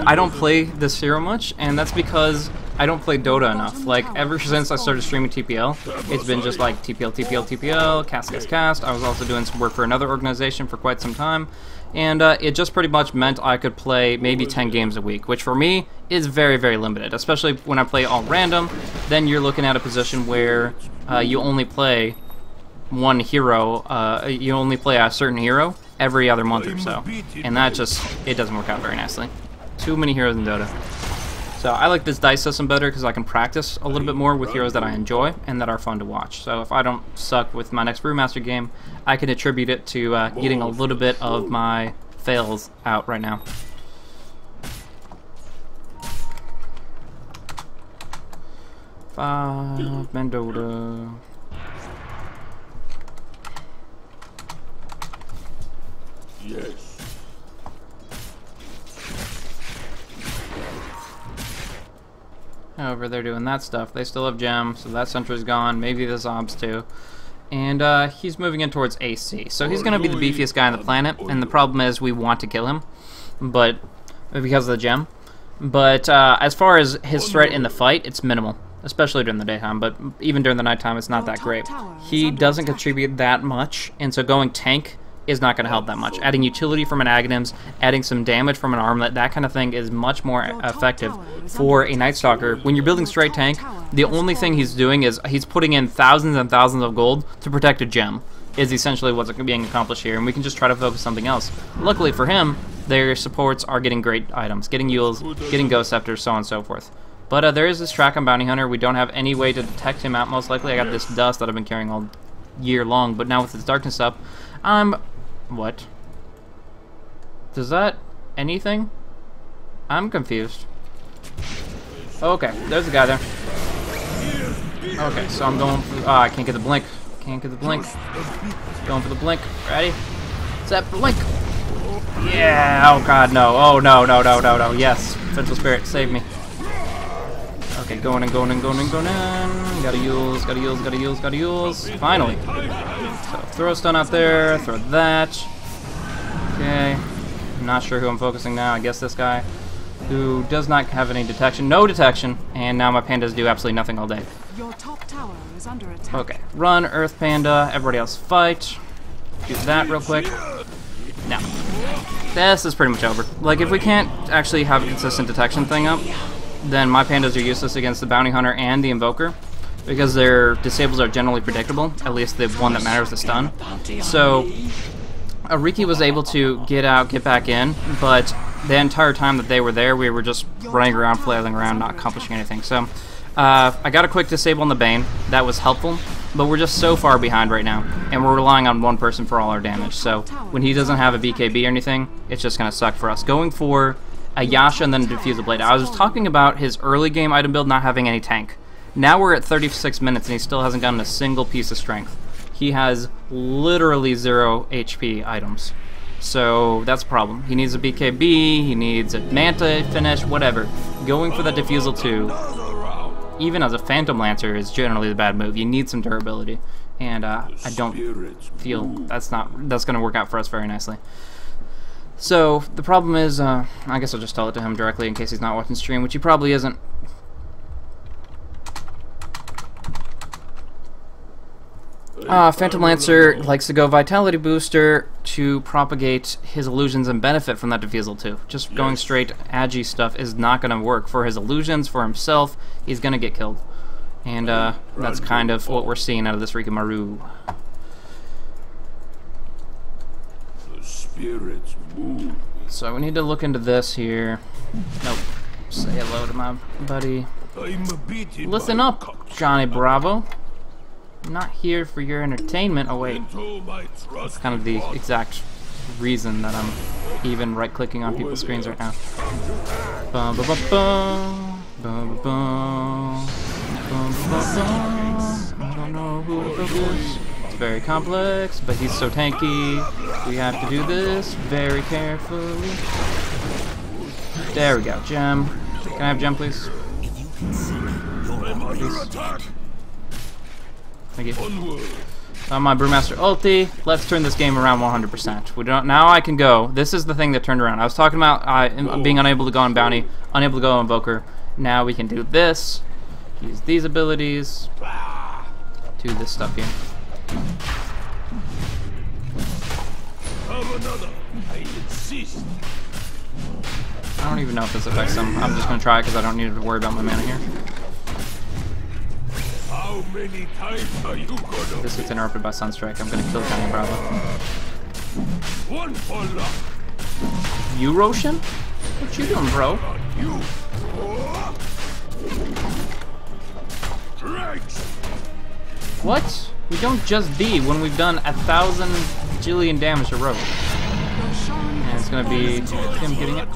I don't play this hero much, and that's because I don't play Dota enough. Like, ever since I started streaming TPL, it's been just like TPL, TPL, TPL, cast. I was also doing some work for another organization for quite some time, and it just pretty much meant I could play maybe 10 games a week, which for me is very, very limited, especially when I play all random. Then you're looking at a position where you only play one hero, you only play a certain hero every other month or so, and that just, it doesn't work out very nicely. Too many heroes in Dota. So I like this dice system better because I can practice a little bit more with heroes that I enjoy and that are fun to watch. So if I don't suck with my next Brewmaster game, I can attribute it to getting a little bit of my fails out right now. Mendota.
Yes.
Over there doing that stuff. They still have gem, so that sentry's gone. Maybe the Zobs too. And he's moving in towards AC. So he's going to be the beefiest guy on the planet. And the problem is we want to kill him, but because of the gem. But as far as his threat in the fight, it's minimal. Especially during the daytime, but even during the nighttime, it's not that great. He doesn't contribute that much, and so going tank is not going to help that much. Adding utility from an Aghanims, adding some damage from an Armlet, that kind of thing is much more effective for a Night Stalker. When you're building straight tank, the only thing he's doing is he's putting in thousands and thousands of gold to protect a gem, is essentially what's being accomplished here, and we can just try to focus something else. Luckily for him, their supports are getting great items, getting Yules, getting Ghost Scepters, so on and so forth. But there is this track on Bounty Hunter. We don't have any way to detect him out, most likely. I got this dust that I've been carrying all year long, but now with this darkness up, what? Does that anything? I'm confused. Okay, there's a guy there. Okay, so I'm going for... I can't get the blink. Can't get the blink. Going for the blink. Ready? Set blink. Yeah! Oh god, no. Oh no, no, no, no, no. Yes. Central Spirit, save me. Okay, going in, going in, going in, going in. Gotta use, gotta use, gotta use, gotta use. Finally. So throw stun out there, throw that. Okay. I'm not sure who I'm focusing now. I guess this guy, who does not have any detection. No detection, and now my pandas do absolutely nothing all day.
Your top tower is under attack.
Okay, run, Earth Panda, everybody else fight. Do that real quick. Now, this is pretty much over. Like, if we can't actually have a consistent detection thing up, then my pandas are useless against the Bounty Hunter and the Invoker, because their disables are generally predictable, at least the one that matters, the stun. So, Riki was able to get out, get back in, but the entire time that they were there, we were just running around, flailing around, not accomplishing anything. So, I got a quick disable on the Bane. That was helpful, but we're just so far behind right now, and we're relying on one person for all our damage. So, when he doesn't have a BKB or anything, it's just going to suck for us. Going for a Yasha and then a Diffusal Blade. I was talking about his early game item build not having any tank. Now we're at 36 minutes and he still hasn't gotten a single piece of strength. He has literally 0 HP items. So that's a problem. He needs a BKB, he needs a Manta finish, whatever. Going for that Diffusal too, even as a Phantom Lancer, is generally the bad move. You need some durability. And I don't feel that's going to work out for us very nicely. So, the problem is, I guess I'll just tell it to him directly in case he's not watching stream, which he probably isn't. Phantom Lancer likes to go Vitality Booster to propagate his illusions and benefit from that Diffusal too. Just going straight Agi stuff is not going to work. For his illusions, for himself, he's going to get killed. And that's kind of what we're seeing out of this Rikimaru.
Spirits move.
So we need to look into this here. Nope. Say hello to my buddy. Listen up, Johnny Bravo. I'm not here for your entertainment. Oh wait. That's kind of the exact reason that I'm even right-clicking on people's screens right now. Bum, bum, bum, bum. Bum, bum, bum. Bum, bum, bum. I don't know who to focus. It's very complex, but he's so tanky. We have to do this very carefully. There we go. Gem. Can I have gem, please? Please. Thank you. On my Brewmaster ulti, let's turn this game around 100%. We don't. Now I can go. This is the thing that turned around. I was talking about being unable to go on Bounty, unable to go on Invoker. Now we can do this. Use these abilities. Do this stuff here. I don't even know if this affects them. I'm just going to try it because I don't need to worry about my mana here.
How many times are you gonna...
This gets interrupted by Sunstrike. I'm going to kill Johnny Bravo.
One for luck.
You, Roshan? What you doing, bro?
You.
What? We don't just D when we've done 1,000 jillion damage to Rogue. And it's gonna be him getting it.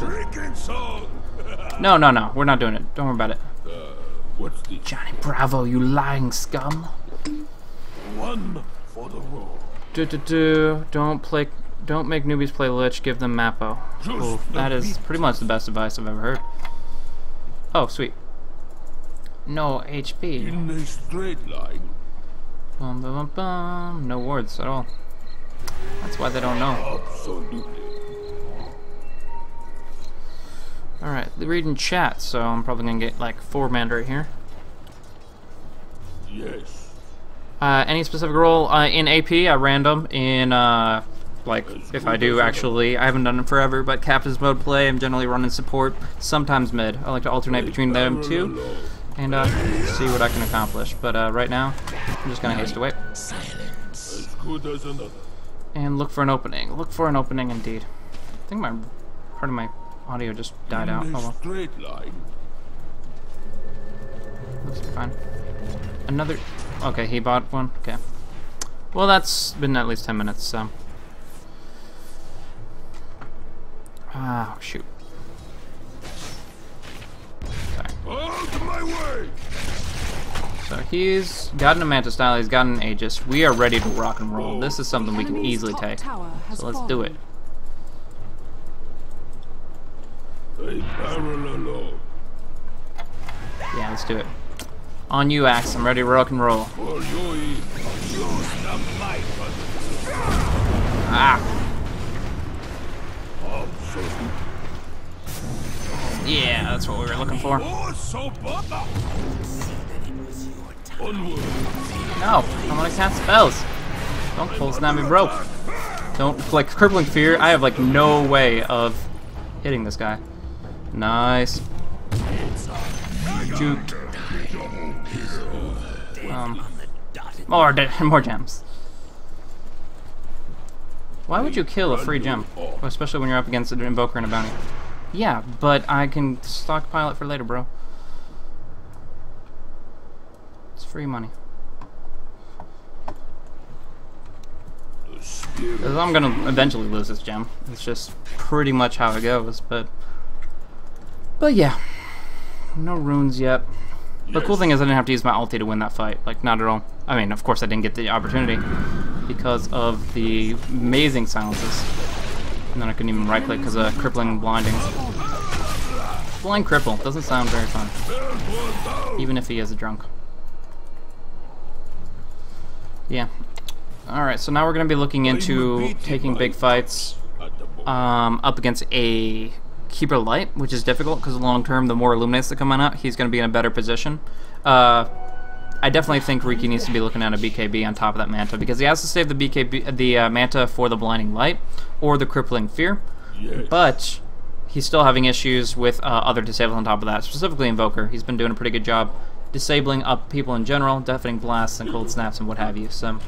No, no, no. We're not doing it. Don't worry about it.
What's the
Johnny Bravo, you lying scum.
one for the road?
Don't make newbies play Lich, give them Mappo. Cool. That is pretty much the best advice I've ever heard. Oh, sweet. No HP.
In a straight line.
Bum, bum, bum, bum. No wards at all. That's why they don't know.
Absolutely.
Alright, reading chat, so I'm probably gonna get like 4 mana right here.
Yes.
Any specific role in AP? I random in like if I do actually, I haven't done it forever, but captain's mode play. I'm generally running support, sometimes mid. I like to alternate between them two and see what I can accomplish. But right now, I'm just gonna haste away
As good as another.
and look for an opening. Look for an opening, indeed. I think my part of my audio just died out.
In
Oh
a
well,
straight line.
looks fine. Another. Okay, he bought one. Okay. Well, that's been at least 10 minutes, so. Oh, shoot. Sorry.
Out of my way!
So he's gotten a Manta Style, he's gotten an Aegis. We are ready to rock and roll. This is something we can
Enemy's
easily
top
take.
tower has
So let's do it.
A barrel alone.
Yeah, let's do it. On you, Axe. I'm ready to rock and roll.
For you, use the might of
Ah!
absolute.
Yeah, that's what we were looking for.
Oh, so baba. Onward.
No, I want to cast spells. Don't pull snap me, bro. Don't, like, Crippling Fear. I have, like, no way of hitting this guy. Nice. Juked. More gems. Why would you kill a free gem? Especially when you're up against an Invoker and a Bounty. Yeah, but I can stockpile it for later, bro. It's free money. 'Cause I'm gonna eventually lose this gem. It's just pretty much how it goes, but yeah. No runes yet. The cool thing is I didn't have to use my ulti to win that fight. Like, not at all. I mean, of course I didn't get the opportunity because of the amazing silences. And then I couldn't even right click because of crippling blinding. Blind cripple doesn't sound very fun. Even if he is a drunk. Yeah. Alright, so now we're going to be looking into taking big fights up against a Keeper Light, which is difficult because long term, the more Illuminates that come on out, he's going to be in a better position. I definitely think Riki needs to be looking at a BKB on top of that Manta because he has to save the BKB, the Manta for the Blinding Light or the Crippling Fear, but he's still having issues with other disables on top of that, specifically Invoker. He's been doing a pretty good job disabling up people in general, deafening blasts and cold snaps and what have you. So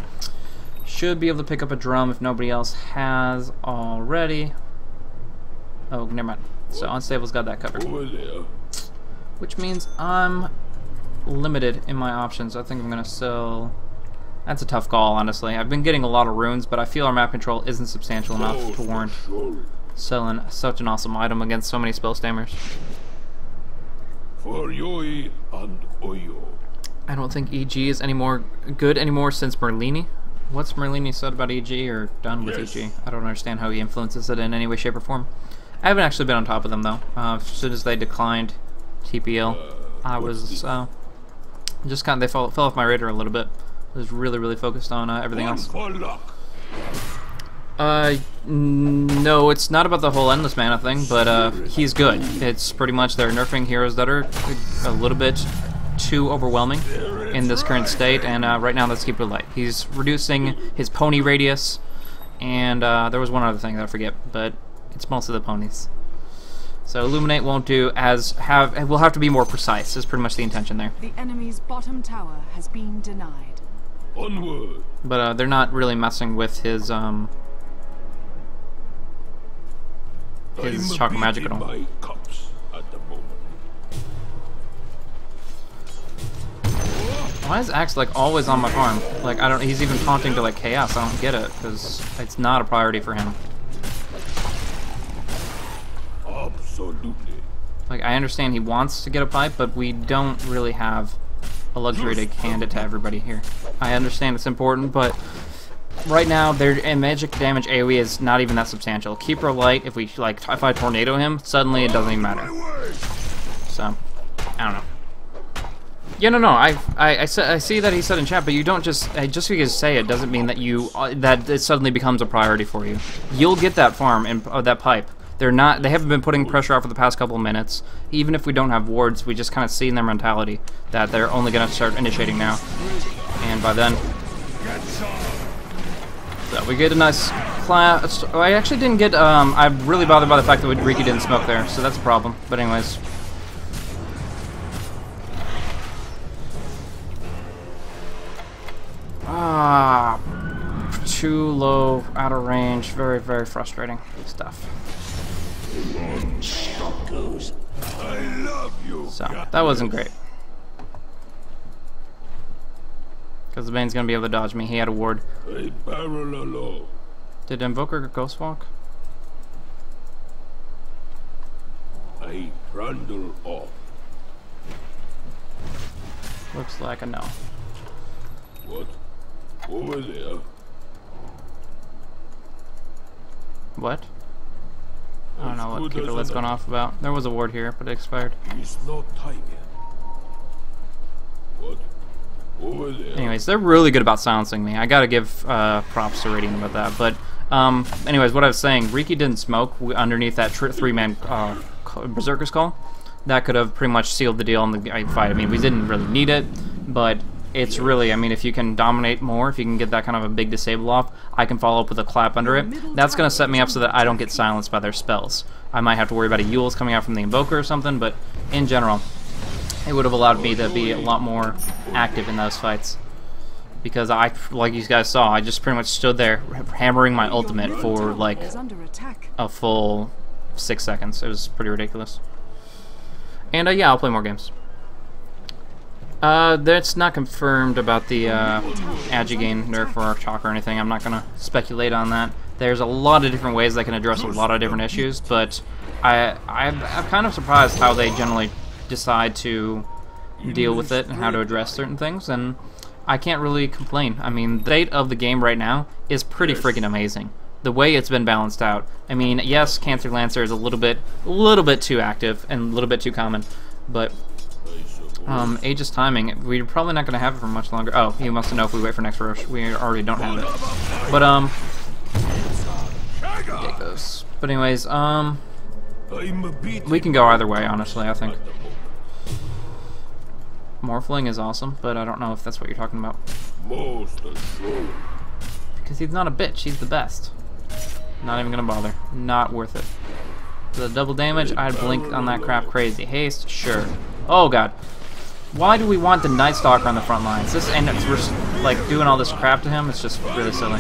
should be able to pick up a drum if nobody else has already. Oh, never mind. So Unstable's got that covered.
Over there.
Which means I'm limited in my options. I think I'm going to sell... That's a tough call, honestly. I've been getting a lot of runes, but I feel our map control isn't substantial enough to warrant selling such an awesome item against so many spell stammers.
For Yoi and Oyo.
I don't think EG is any more good anymore since Merlini. What's Merlini said about EG or done with EG? I don't understand how he influences it in any way, shape, or form. I haven't actually been on top of them though. As soon as they declined TPL, I was just kind of fell off my radar a little bit. I was really focused on everything else. No, it's not about the whole endless mana thing, but he's good. It's pretty much they're nerfing heroes that are a little bit too overwhelming in this current state, and right now that's Keeper Light. He's reducing his pony radius, and there was one other thing that I forget, but it's mostly the ponies. So Illuminate won't do we'll have to be more precise, is pretty much the intention there.
The enemy's bottom tower has been denied.
Onward.
But they're not really messing with his Chakra Magic at all.
My cups at the moment.
Why is Axe like always on my farm? Like I don't. He's even taunting to like chaos. I don't get it because it's not a priority for him.
Absolutely.
Like I understand he wants to get a pipe, but we don't really have a luxury to hand it to everybody here. I understand it's important, but right now their magic damage AoE is not even that substantial. Keeper Light, if I tornado him, suddenly it doesn't even matter. So I don't know. Yeah, no. I see that he said in chat, but you don't just because you say it doesn't mean that that it suddenly becomes a priority for you. You'll get that farm and that pipe. They haven't been putting pressure out for the past couple of minutes. Even if we don't have wards, we just kind of see in their mentality that they're only going to start initiating now. And by then, so we get a nice class. I actually didn't get. I'm really bothered by the fact that Riki didn't smoke there, so that's a problem. But anyways. Too low, out of range, very, very frustrating stuff.
I love you.
So, that wasn't great. Because the Bane's going to be able to dodge me. He had a ward.
A barrel alone.
Did Invoker Ghost Walk?
I trundle off.
Looks like a no.
What? Over there.
What? I don't know what Keeper Lit's gone off about. There was a ward here, but it expired.
It's not time yet. What? Over there.
Anyways, they're really good about silencing me. I gotta give props to Radiant about that. But, anyways, what I was saying, Riki didn't smoke underneath that three-man Berserker's Call. That could have pretty much sealed the deal in the fight. I mean, we didn't really need it, but it's really, I mean, if you can dominate more, if you can get that kind of a big disable off, I can follow up with a clap under it. That's going to set me up so that I don't get silenced by their spells. I might have to worry about a Yule's coming out from the Invoker or something, but in general, it would have allowed me to be a lot more active in those fights. Because like you guys saw, I just pretty much stood there hammering my ultimate for like a full 6 seconds. It was pretty ridiculous. And yeah, I'll play more games. That's not confirmed about the Agi nerf or Chalk or anything. I'm not gonna speculate on that. There's a lot of different ways they can address a lot of different issues, but I'm kind of surprised how they generally decide to deal with it and how to address certain things, and I can't really complain. I mean, the state of the game right now is pretty freaking amazing. The way it's been balanced out. I mean, yes, Cancer Lancer is a little bit too active and a little bit too common, but Aegis Timing, we're probably not going to have it for much longer. Oh, you must know if we wait for next Roche. We already don't have it. But, ridiculous. But anyways, we can go either way, honestly, I think. Morphling is awesome, but I don't know if that's what you're talking about. Because he's not a bitch, he's the best. Not even going to bother. Not worth it. The double damage, I'd blink on that crap crazy. Haste, sure. Oh god. Why do we want the Night Stalker on the front lines? This, and we're like doing all this crap to him. It's just really silly.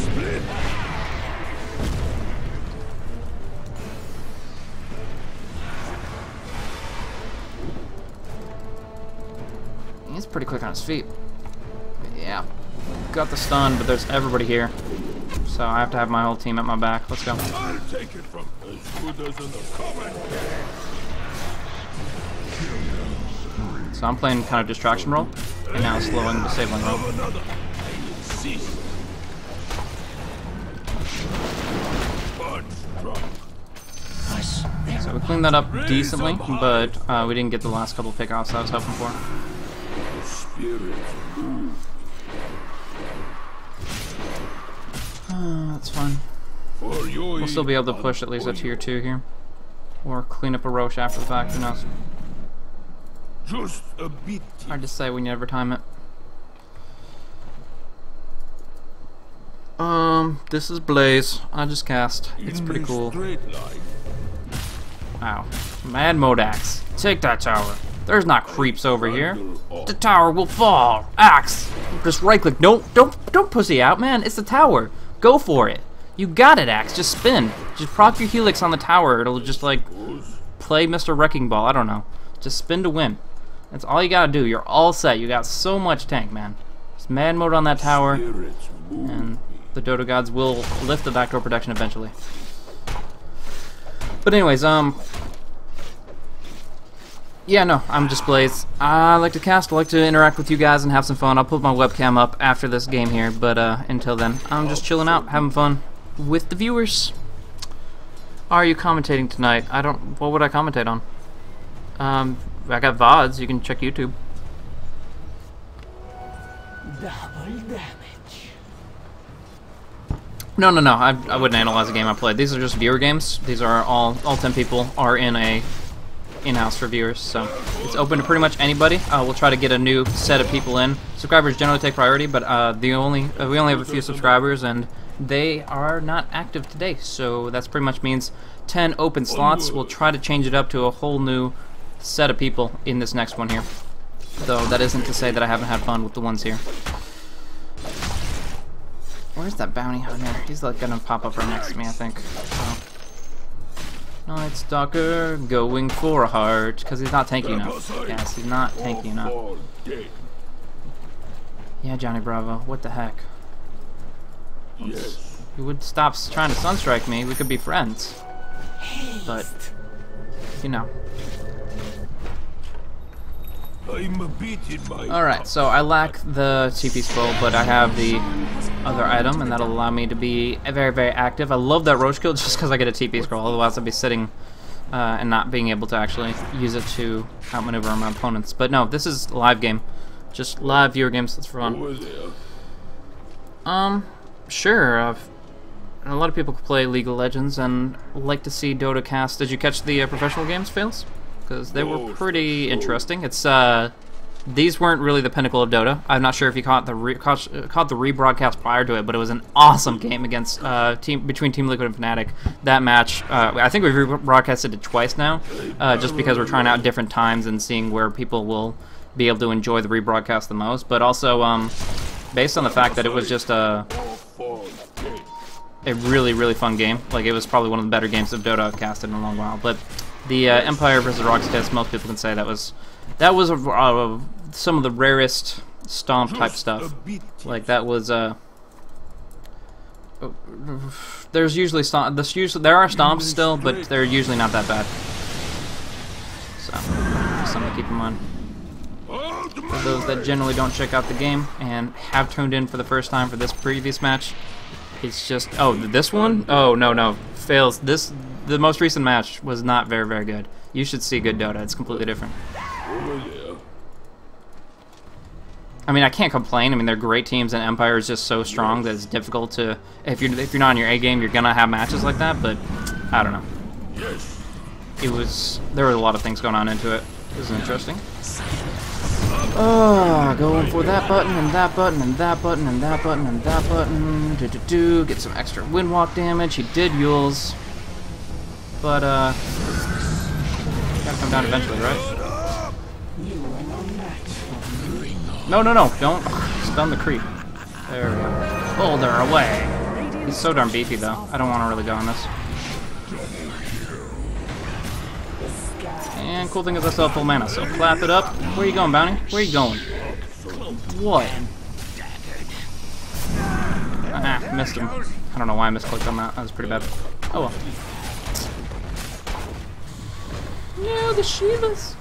He's pretty quick on his feet. Yeah, got the stun, but there's everybody here, so I have to have my whole team at my back. Let's go.
I'll take it from as good as in the common.
So I'm playing kind of distraction role, and now slowing disabling role. So we cleaned that up decently, but we didn't get the last couple pickoffs I was hoping for. That's fine. We'll still be able to push at least a tier 2 here. Or clean up a Roche after the fact, who knows.
Just a bit.
Hard to say when you never time it. This is Blaze. I just cast. It's pretty cool. Wow. Mad Modax. Take that tower. There's not creeps over here. The tower will fall. Axe. Just right click. Don't pussy out, man. It's the tower. Go for it. You got it, Axe. Just spin. Just proc your helix on the tower. It'll just like play Mr. Wrecking Ball. I don't know. Just spin to win. That's all you gotta do. You're all set. You got so much tank, man. Just mad mode on that tower, and the Dota gods will lift the backdoor protection eventually. But anyways, yeah, no, I'm just Blaze. I like to cast, I like to interact with you guys and have some fun. I'll put my webcam up after this game here, but until then, I'm just chilling out, having fun with the viewers. Are you commentating tonight? What would I commentate on? I got VODs, you can check YouTube.
Double damage.
No, I wouldn't analyze a game I played. These are just viewer games. These are all 10 people are in a in-house for viewers, so it's open to pretty much anybody. We'll try to get a new set of people in. Subscribers generally take priority, but we only have a few subscribers, and they are not active today, so that's pretty much means 10 open slots. We'll try to change it up to a whole new set of people in this next one here, though that isn't to say that I haven't had fun with the ones here. Where's that bounty hunter? He's like gonna pop up right next to me, I think. Night Stalker going for a heart, because he's not tanky enough. Yes, he's not tanky enough. Yeah, Johnny Bravo, what the heck?
Yes.
You would stop trying to sunstrike me, we could be friends. But, you know. Alright, so I lack the TP scroll, but I have the other item, and that'll allow me to be very, very active. I love that roach kill just because I get a TP scroll, otherwise I'd be sitting and not being able to actually use it to outmaneuver my opponents. But no, this is a live game. Just live viewer games, that's fun. Sure, a lot of people play League of Legends and like to see Dota cast. Did you catch the professional games, Fails? Because they were pretty interesting. It's these weren't really the pinnacle of Dota. I'm not sure if you caught the rebroadcast prior to it, but it was an awesome game against between Team Liquid and Fnatic. That match, I think we've rebroadcasted it twice now, just because we're trying out different times and seeing where people will be able to enjoy the rebroadcast the most. But also, based on the fact that it was just a really, really fun game. Like, it was probably one of the better games of Dota I've casted in a long while. But the Empire versus Rockskiss, most people can say that was some of the rarest stomp type stuff. Like, that was there's usually there are stomps still, but they're usually not that bad. So just something to keep in mind. For those that generally don't check out the game and have tuned in for the first time for this previous match, it's just, oh, this one? Oh, no, Fails. The most recent match was not very, very good. You should see good Dota. It's completely different. I mean, I can't complain. I mean, they're great teams, and Empire is just so strong that it's difficult to, if you're not on your A game, you're gonna have matches like that. But I don't know. There were a lot of things going on into it. It was interesting. Oh, going for that button and that button and that button and that button and that button. Get some extra windwalk damage. He did Yules. But, gotta come down eventually, right? No, don't stun the creep. There we go. Pull her away. He's so darn beefy, though. I don't want to really go on this. And cool thing is I still have full mana, so clap it up. Where you going, Bounty? Where you going? What? Missed him. I don't know why I misclicked on that. That was pretty bad. Oh well. No, the Shivas.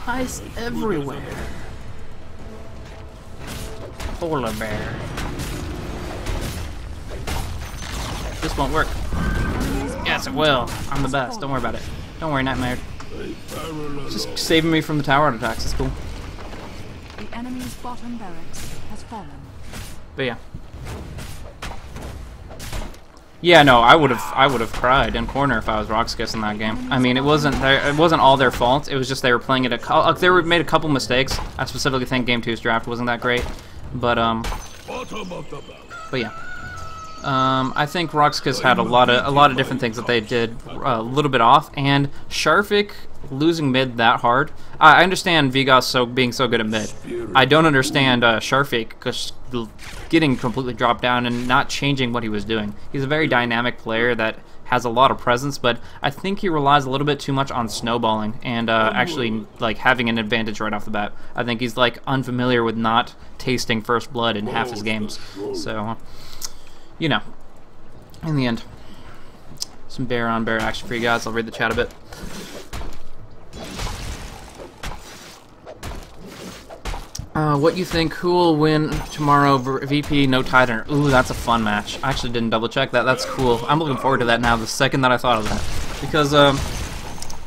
Ice everywhere. Polar bear. This won't work. Yes, it will. I'm the best. Don't worry about it. Don't worry, Nightmare. Just saving me from the tower attacks. It's cool.
The enemy's bottom barracks has fallen.
But yeah. Yeah, no, I would have cried in corner if I was Rockskiss in that game. I mean, it wasn't all their fault. It was just they were playing it they made a couple mistakes. I specifically think Game 2's draft wasn't that great, but yeah. I think Rockskiss had a lot of different things that they did a little bit off, and Sharvik losing mid that hard. I understand Vigos being so good at mid. I don't understand Sharvik just getting completely dropped down and not changing what he was doing. He's a very dynamic player that has a lot of presence, but I think he relies a little bit too much on snowballing and actually like having an advantage right off the bat. I think he's like unfamiliar with not tasting first blood in half his games. So, you know, in the end, some bear on bear action for you guys. I'll read the chat a bit. What you think? Who will win tomorrow? VP, no Titan. Ooh, that's a fun match. I actually didn't double check that. That's cool. I'm looking forward to that now. The second that I thought of that, because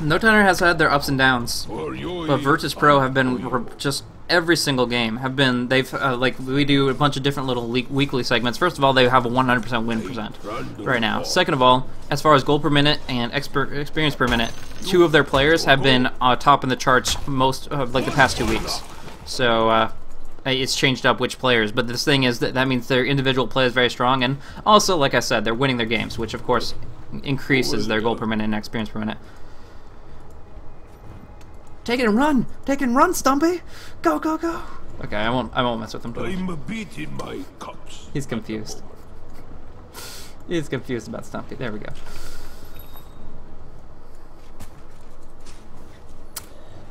no Titan has had their ups and downs, but Virtus Pro have been just every single game have been. They've like we do a bunch of different little weekly segments. First of all, they have a 100% win percent right now. Second of all, as far as gold per minute and experience per minute, 2 of their players have been top in the charts most like the past 2 weeks. So it's changed up which players, but this thing is that means their individual play is very strong, and also, like I said, they're winning their games, which of course increases their gold per minute and experience per minute. Take it and run! Take it and run, Stumpy! Go, go, go! Okay, I won't mess with him too much.
I'm beating my cups.
He's confused. He's confused about Stumpy. There we go.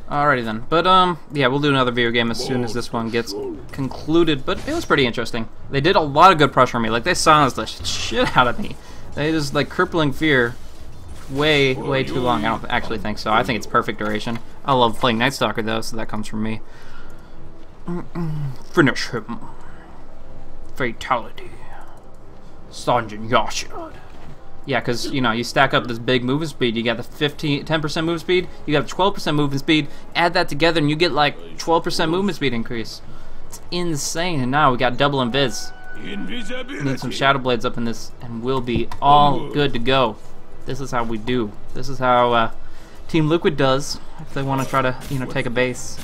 Alrighty then, but yeah, we'll do another video game as soon as this one gets concluded, but it was pretty interesting. They did a lot of good pressure on me, like they silenced the shit out of me. They just, like, crippling fear way too long. I don't actually think so. I think it's perfect duration. I love playing Night Stalker though, so that comes from me. Finish him. Fatality. Sanjin Yashid. Yeah, because, you know, you stack up this big movement speed, you got the 10% movement speed, you got 12% movement speed, add that together and you get like 12% movement speed increase. It's insane, and now we got double invis. We need some Shadow Blades up in this, and we'll be all good to go. This is how we do. This is how Team Liquid does, if they want to try to, you know, take a base.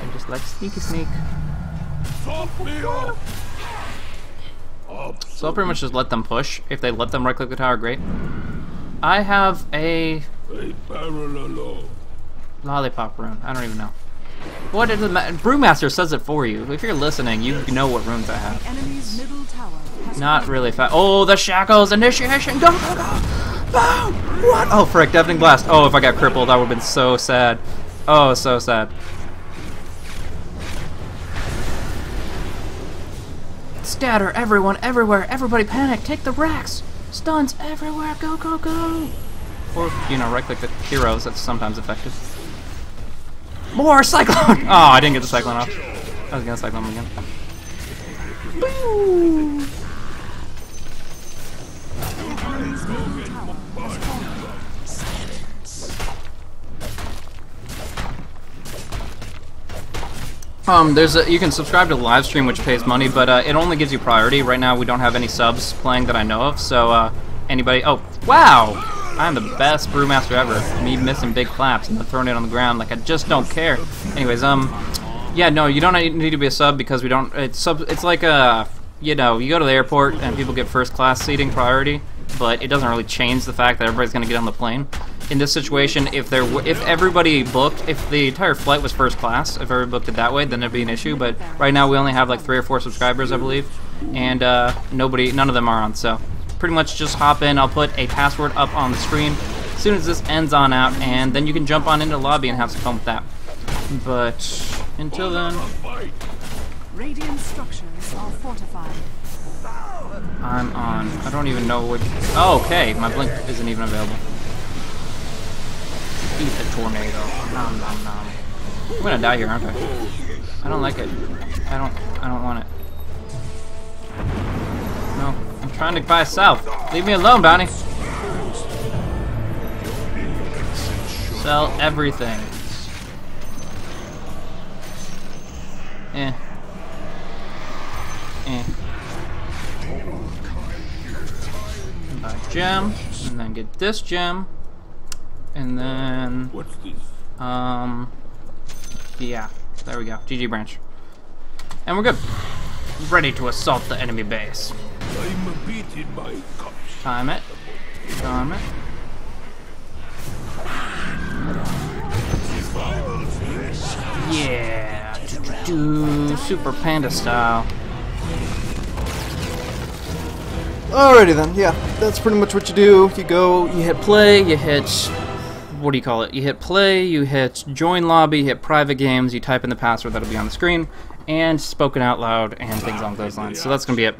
And just like sneaky sneak. So I'll pretty much just let them push. If they let them right-click the tower, great. I have a lollipop rune. I don't even know. What is the Brewmaster says it for you. If you're listening, you know what runes I have.
The enemy's middle tower has
Not really fast. Oh, the shackles initiation. Go, go, go. Boom. What? Oh, frick. Deafening blast. Oh, if I got crippled, that would have been so sad. Oh, so sad. Scatter, everyone, everywhere, everybody panic, take the racks, stuns everywhere, go, go, go. Or, you know, right-click the heroes, that's sometimes effective. More Cyclone! Oh, I didn't get the Cyclone off. I was gonna Cyclone him again. Boo! You can subscribe to the live stream, which pays money, but it only gives you priority. Right now, we don't have any subs playing that I know of, so anybody. Oh, wow! I'm the best brewmaster ever. Me missing big claps and then throwing it on the ground like I just don't care. Anyways, yeah, no, you don't need to be a sub because we don't. It's like you know, you go to the airport and people get first class seating priority, but it doesn't really change the fact that everybody's gonna get on the plane. In this situation, if everybody booked, if the entire flight was first class, if everybody booked it that way, then it'd be an issue. But right now we only have like 3 or 4 subscribers, I believe, and none of them are on. So pretty much just hop in. I'll put a password up on the screen as soon as this ends on out, and then you can jump on into the lobby and have some fun with that. But until then,
Radiant structures are fortified.
I'm on. I don't even know what. Oh, okay, my blink isn't even available. Eat the tornado. Nom nom nom. I'm gonna die here, aren't I? I don't like it. I don't want it. No, I'm trying to buy south. Leave me alone, Bounty. Sell everything. Eh. Eh. Buy a gem, and then get this gem. And then,
What's this?
yeah, there we go. GG branch. And we're good. Ready to assault the enemy base.
I'm beating my cups.
Time it. Time it. Yeah. Super Panda style. Alrighty then, yeah, that's pretty much what you do. You go, you hit play, you hit, what do you call it? You hit play, you hit join lobby, you hit private games, you type in the password that'll be on the screen, and spoken out loud and things along those lines. So that's going to be it.